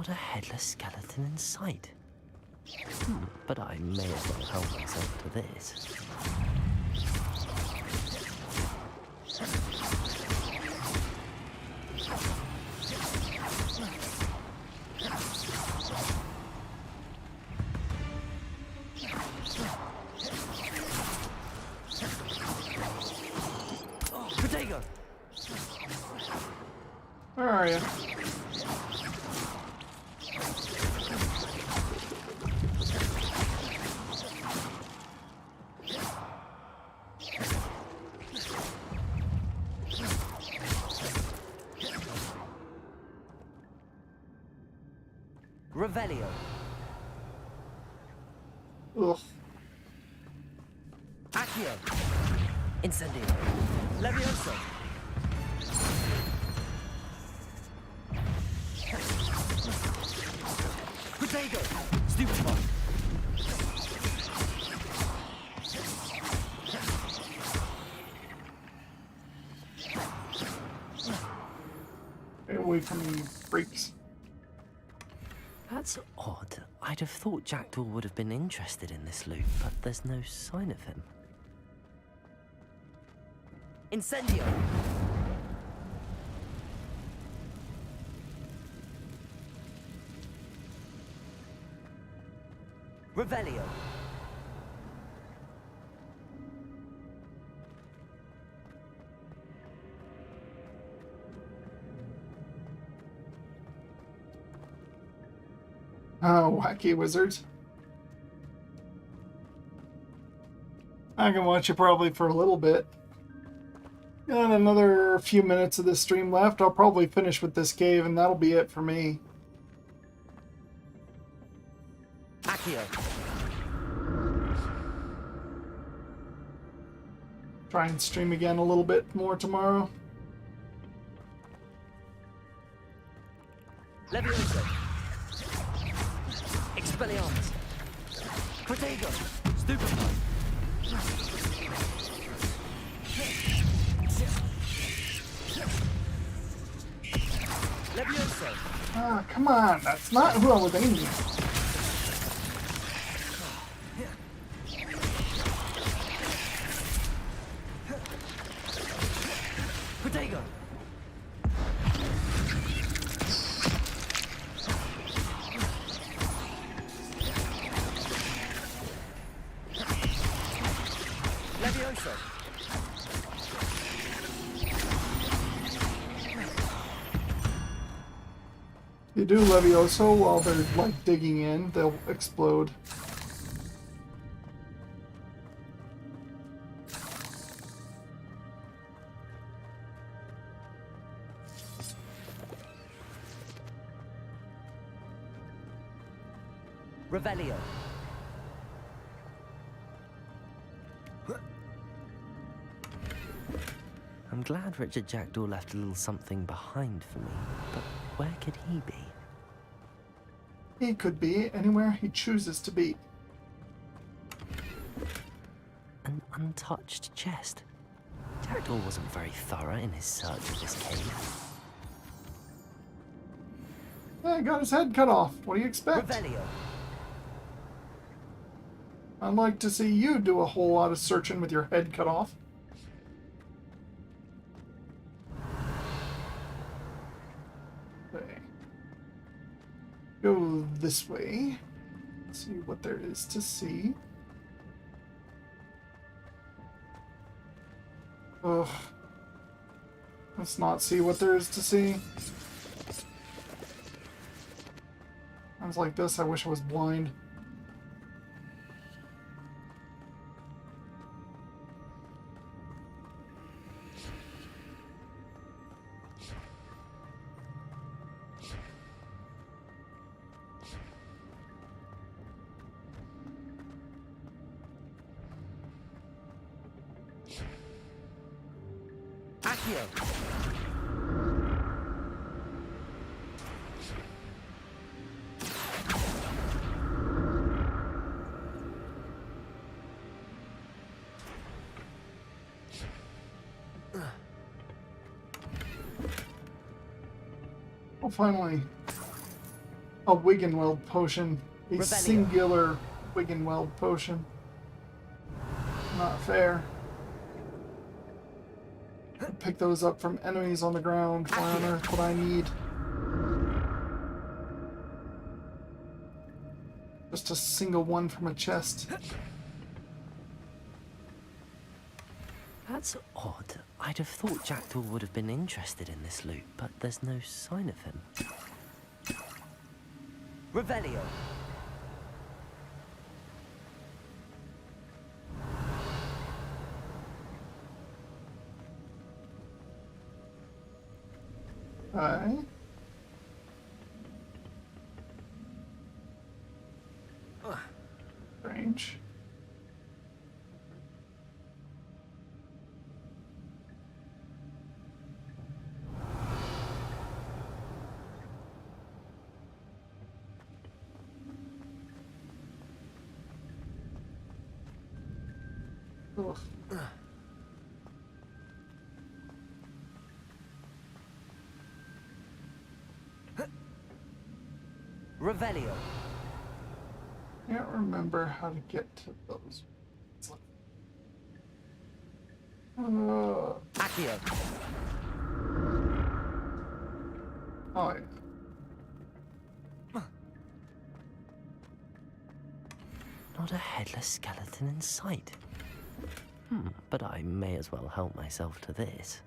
Not a headless skeleton in sight. But I may as well help myself to this. Protego! Where are you? Revelio. Ugh. Accio. Incendio. Levioso. Protego. Stupefy. Stay away from me, freaks. That's odd. I'd have thought Jackdaw would have been interested in this loot, but there's no sign of him. Incendio! Revelio! Oh, wacky wizards. I can watch you probably for a little bit. Got another few minutes of this stream left. I'll probably finish with this cave, and that'll be it for me. Accio. Try and stream again a little bit more tomorrow. Levioso. Expelliarmus. Protego. Stupefy. Levioso. Ah, come on. That's not who I was aiming at. Protego. Levioso. You do Levioso while they're like digging in, they'll explode. Revelio. I'm glad Richard Jackdaw left a little something behind for me, but where could he be? He could be anywhere he chooses to be. An untouched chest. Jackdaw wasn't very thorough in his search of this cave. Yeah, got his head cut off. What do you expect? Revelio. I'd like to see you do a whole lot of searching with your head cut off. Okay. Go this way. See what there is to see. Ugh. Let's not see what there is to see. Sounds like this. I wish I was blind. Accio. Oh, finally. A Wiggenweld potion. A Revelio. singular Wiggenweld potion. Not fair. I pick those up from enemies on the ground. Why on earth would I need just a single one from a chest? That's odd. I'd have thought Jackdaw would have been interested in this loot, but there's no sign of him. Revelio. Okay. Strange. Ugh. Revelio. Can't remember how to get to those. Accio. Oh yeah. Not a headless skeleton in sight. But I may as well help myself to this.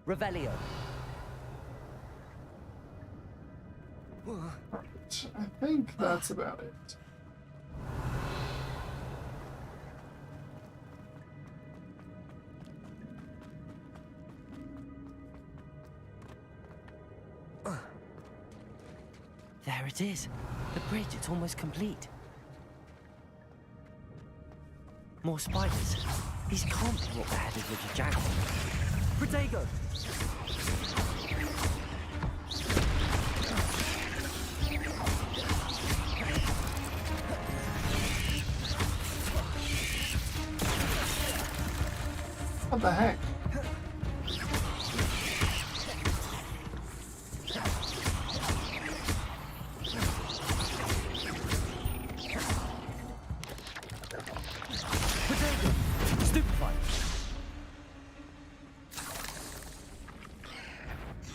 Revelio. Right. I think that's about it. There it is. The bridge, it's almost complete. More spiders. These can't be what the headed with the jaguar. Protego! What the heck?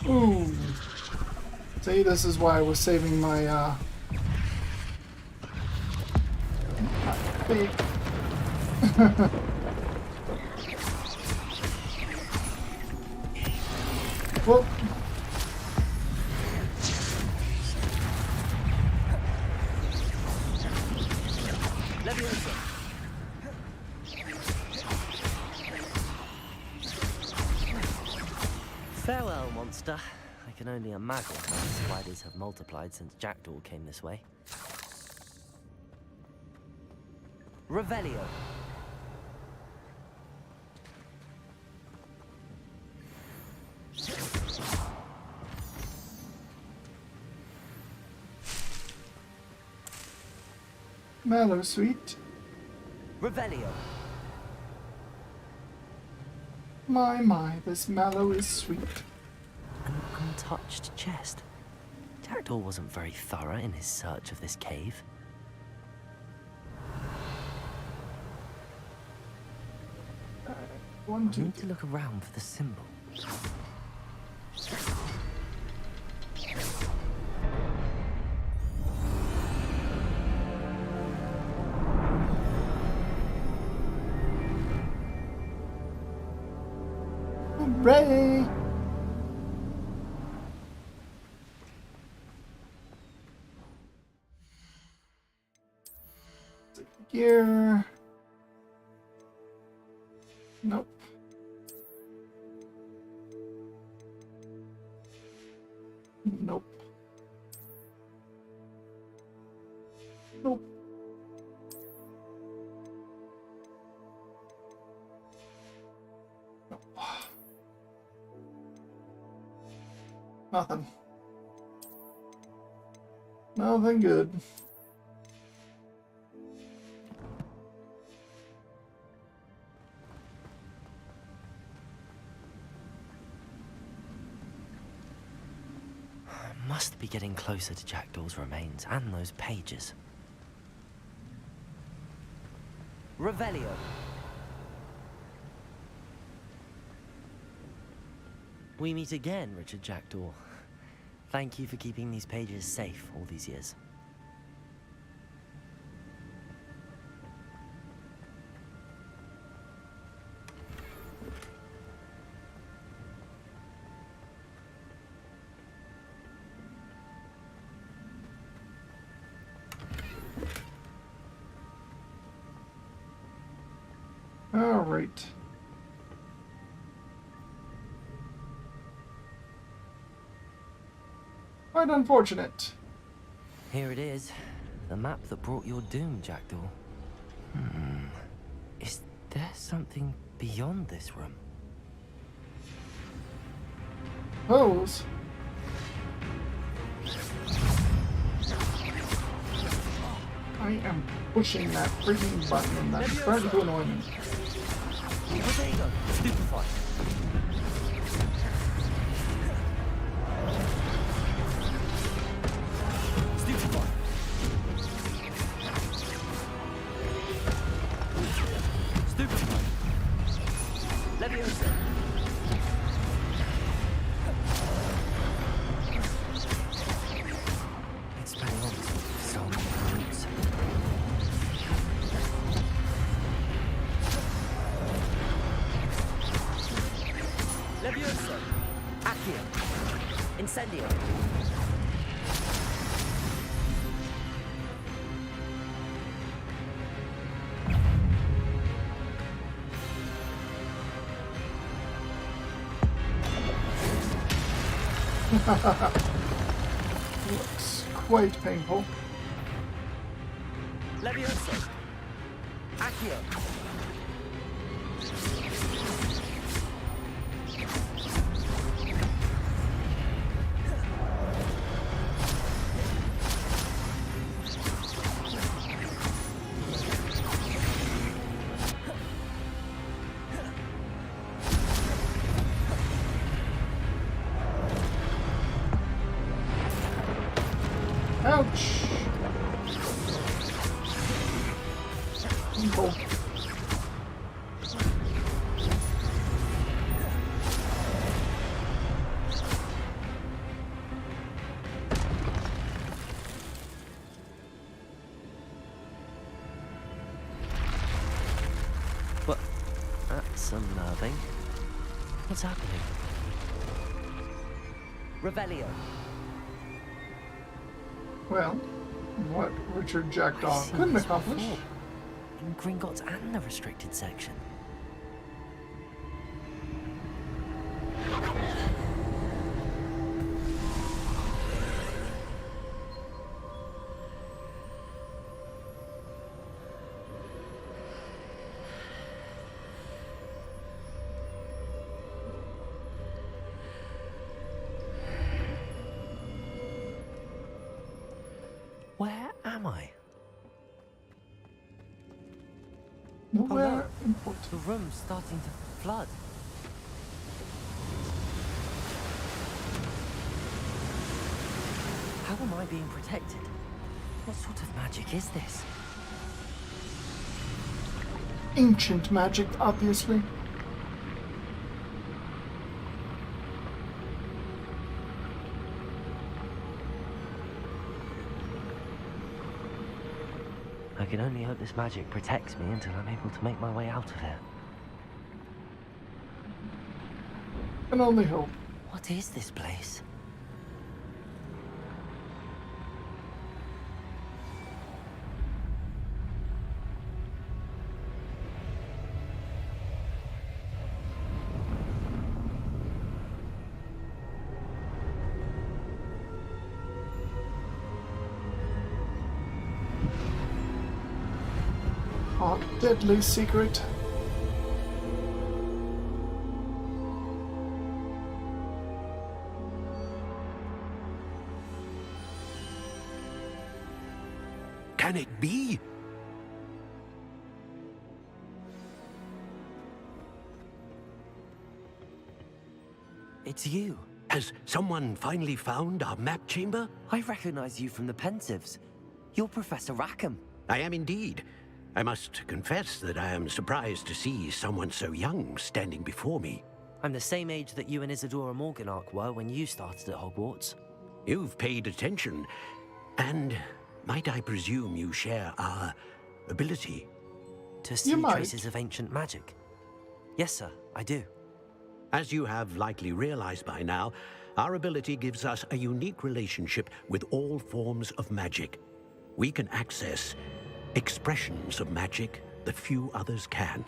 Ooh. See, this is why I was saving my, big. Whoop. Farewell, monster. I can only imagine how the spiders have multiplied since Jackdaw came this way. Revelio. Mallow sweet. Revelio. My, this mallow is sweet. An untouched chest. Jackdaw wasn't very thorough in his search of this cave. I need to look around for the symbol. Hooray! Gear. Nope. Nope. Nope. Nothing. Nothing good. must be getting closer to Jackdaw's remains and those pages. Revelio. We meet again, Richard Jackdaw. Thank you for keeping these pages safe all these years. All right. Quite unfortunate. Here it is. The map that brought your doom, Jackdaw. Is there something beyond this room? Pose. I am pushing that freaking button and that's starting to annoy me. Potato, stupefy. Stupefy. Stupefy. Leviosa. It's belongs to so many roots. Leviosa. Accio. Incendio. Looks quite painful. Leviosa. Accio. Ouch! Painful. But that's unnerving. What's happening? Revelio. Well, what Richard Jackdaw couldn't accomplish. In Gringotts and the restricted section. Where am I? Nowhere look. important. The room's starting to flood. How am I being protected? What sort of magic is this? Ancient magic, obviously. I can only hope this magic protects me until I'm able to make my way out of here. Can only hope. What is this place? Our deadly secret. Can it be? It's you. Has someone finally found our map chamber? I recognize you from the Pensives. You're Professor Rackham. I am indeed. I must confess that I am surprised to see someone so young standing before me. I'm the same age that you and Isadora Morganach were when you started at Hogwarts. You've paid attention, and might I presume you share our ability? To see traces of ancient magic? Yes, sir, I do. As you have likely realized by now, our ability gives us a unique relationship with all forms of magic. We can access expressions of magic that few others can.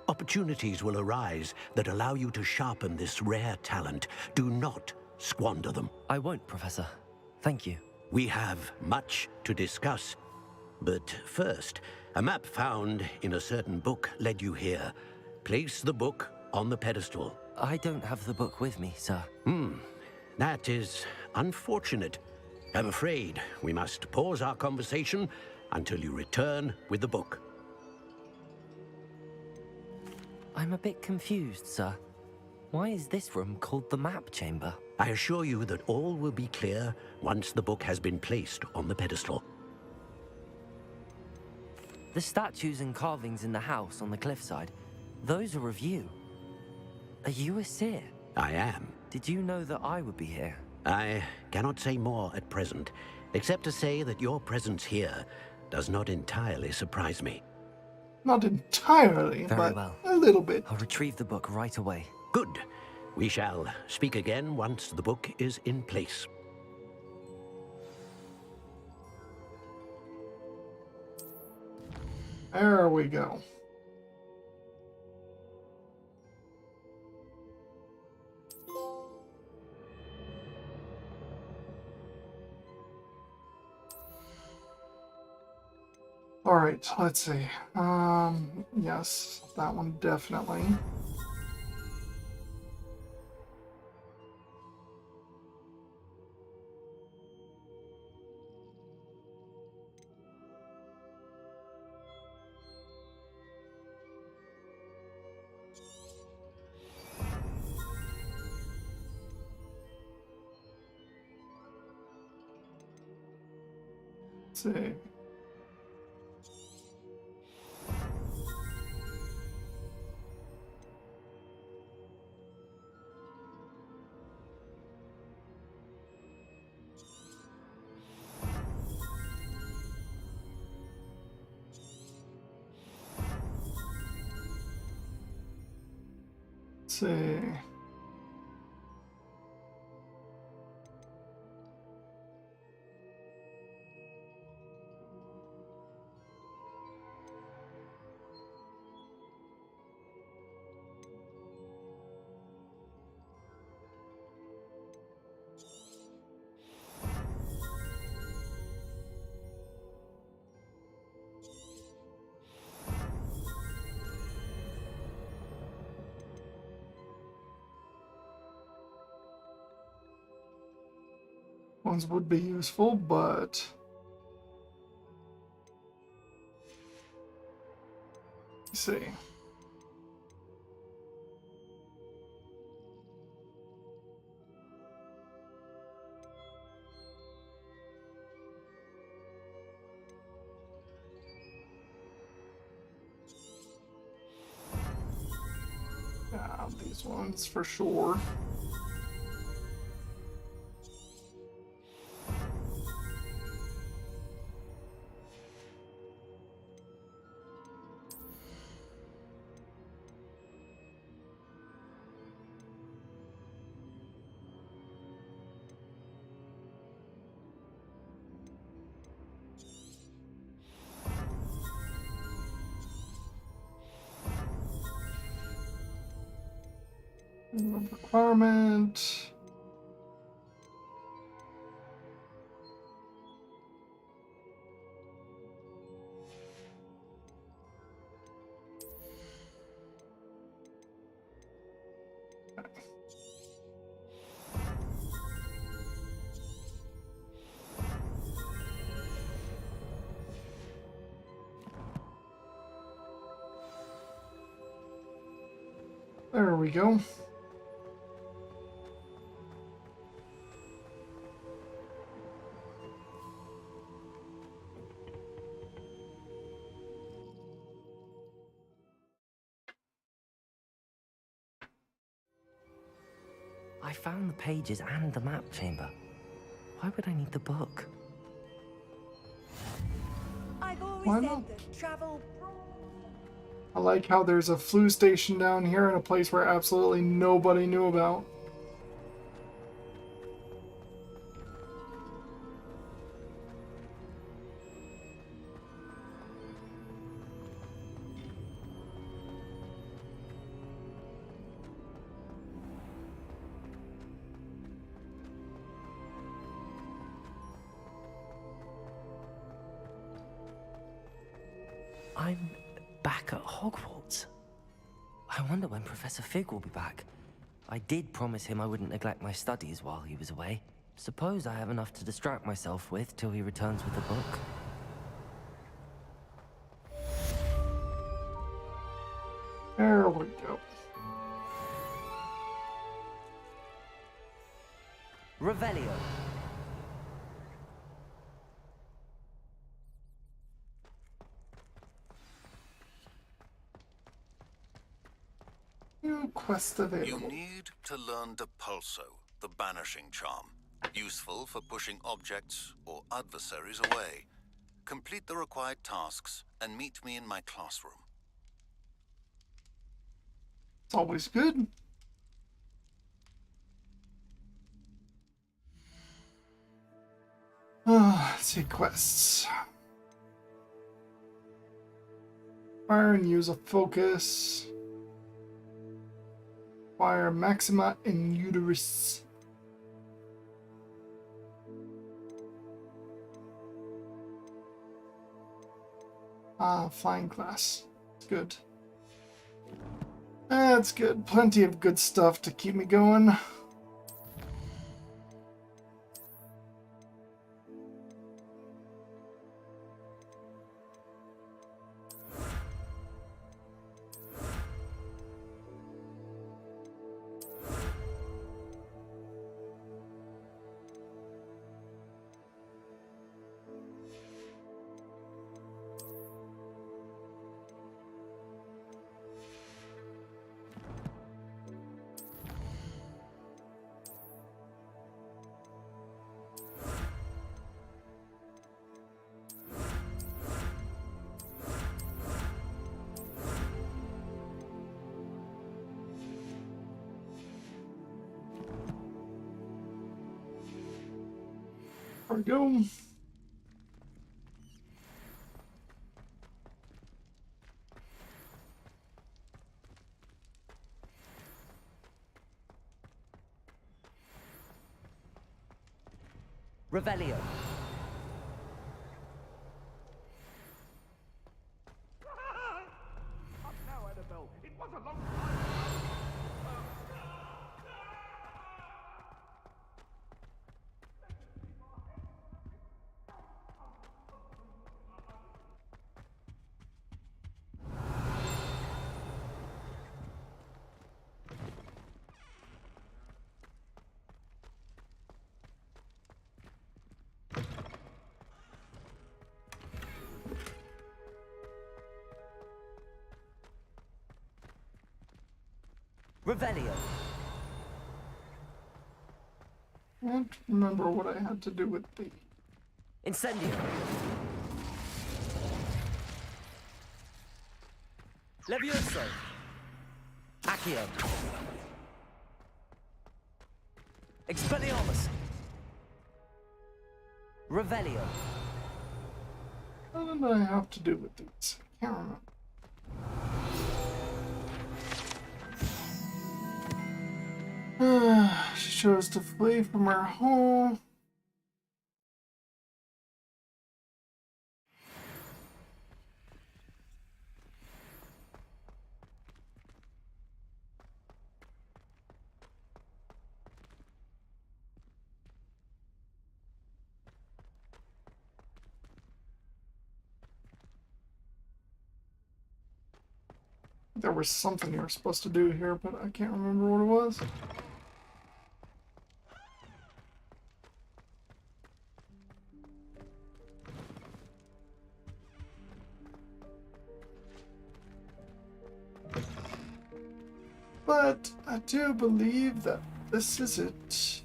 Opportunities will arise that allow you to sharpen this rare talent. Do not squander them. I won't, Professor. Thank you. We have much to discuss. But first, a map found in a certain book led you here. Place the book on the pedestal. I don't have the book with me, sir. That is unfortunate. I'm afraid we must pause our conversation until you return with the book. I'm a bit confused, sir. Why is this room called the map chamber? I assure you that all will be clear once the book has been placed on the pedestal. The statues and carvings in the house on the cliffside, those are of you. Are you a seer? I am. Did you know that I would be here? I cannot say more at present, except to say that your presence here does not entirely surprise me. Not entirely, Very but well. a little bit. I'll retrieve the book right away. Good. We shall speak again once the book is in place. There we go. All right, let's see. Yes, that one definitely. Let's see. Let's see. Ones would be useful, but let's see. Yeah, these ones for sure. Requirement. There we go. found the pages and the map chamber. Why would I need the book? I've always Why said not? that travel. I like how there's a flu station down here in a place where absolutely nobody knew about. I'm back at Hogwarts. I wonder when Professor Fig will be back. I did promise him I wouldn't neglect my studies while he was away. Suppose I have enough to distract myself with till he returns with the book. There we go. Revelio. New quest available. You need to learn Depulso, the banishing charm. Useful for pushing objects or adversaries away. Complete the required tasks and meet me in my classroom. It's always good. Let's see, quests. Fire and use a focus. Fire Maxima in Uterus. Flying class. It's good. That's good. Plenty of good stuff to keep me going. There we go. Revelio. Now, Annabelle, it was a long time. Revelio. I don't remember what I had to do with the... Incendio. Levioso. Accio. Expelliarmus. Revelio. What did I have to do with these? I can't remember. She chose to flee from her home. There was something you were supposed to do here, but I can't remember what it was. But I do believe that this is it.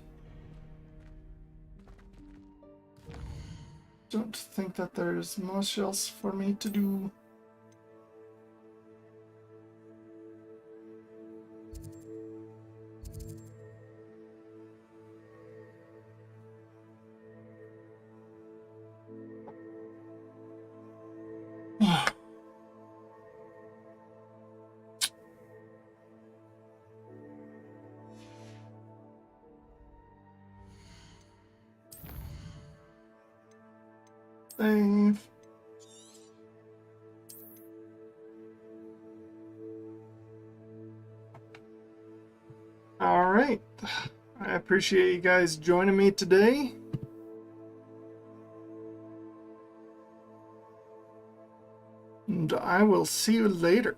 Don't think that there's much else for me to do. Save. All right. I appreciate you guys joining me today. And I will see you later.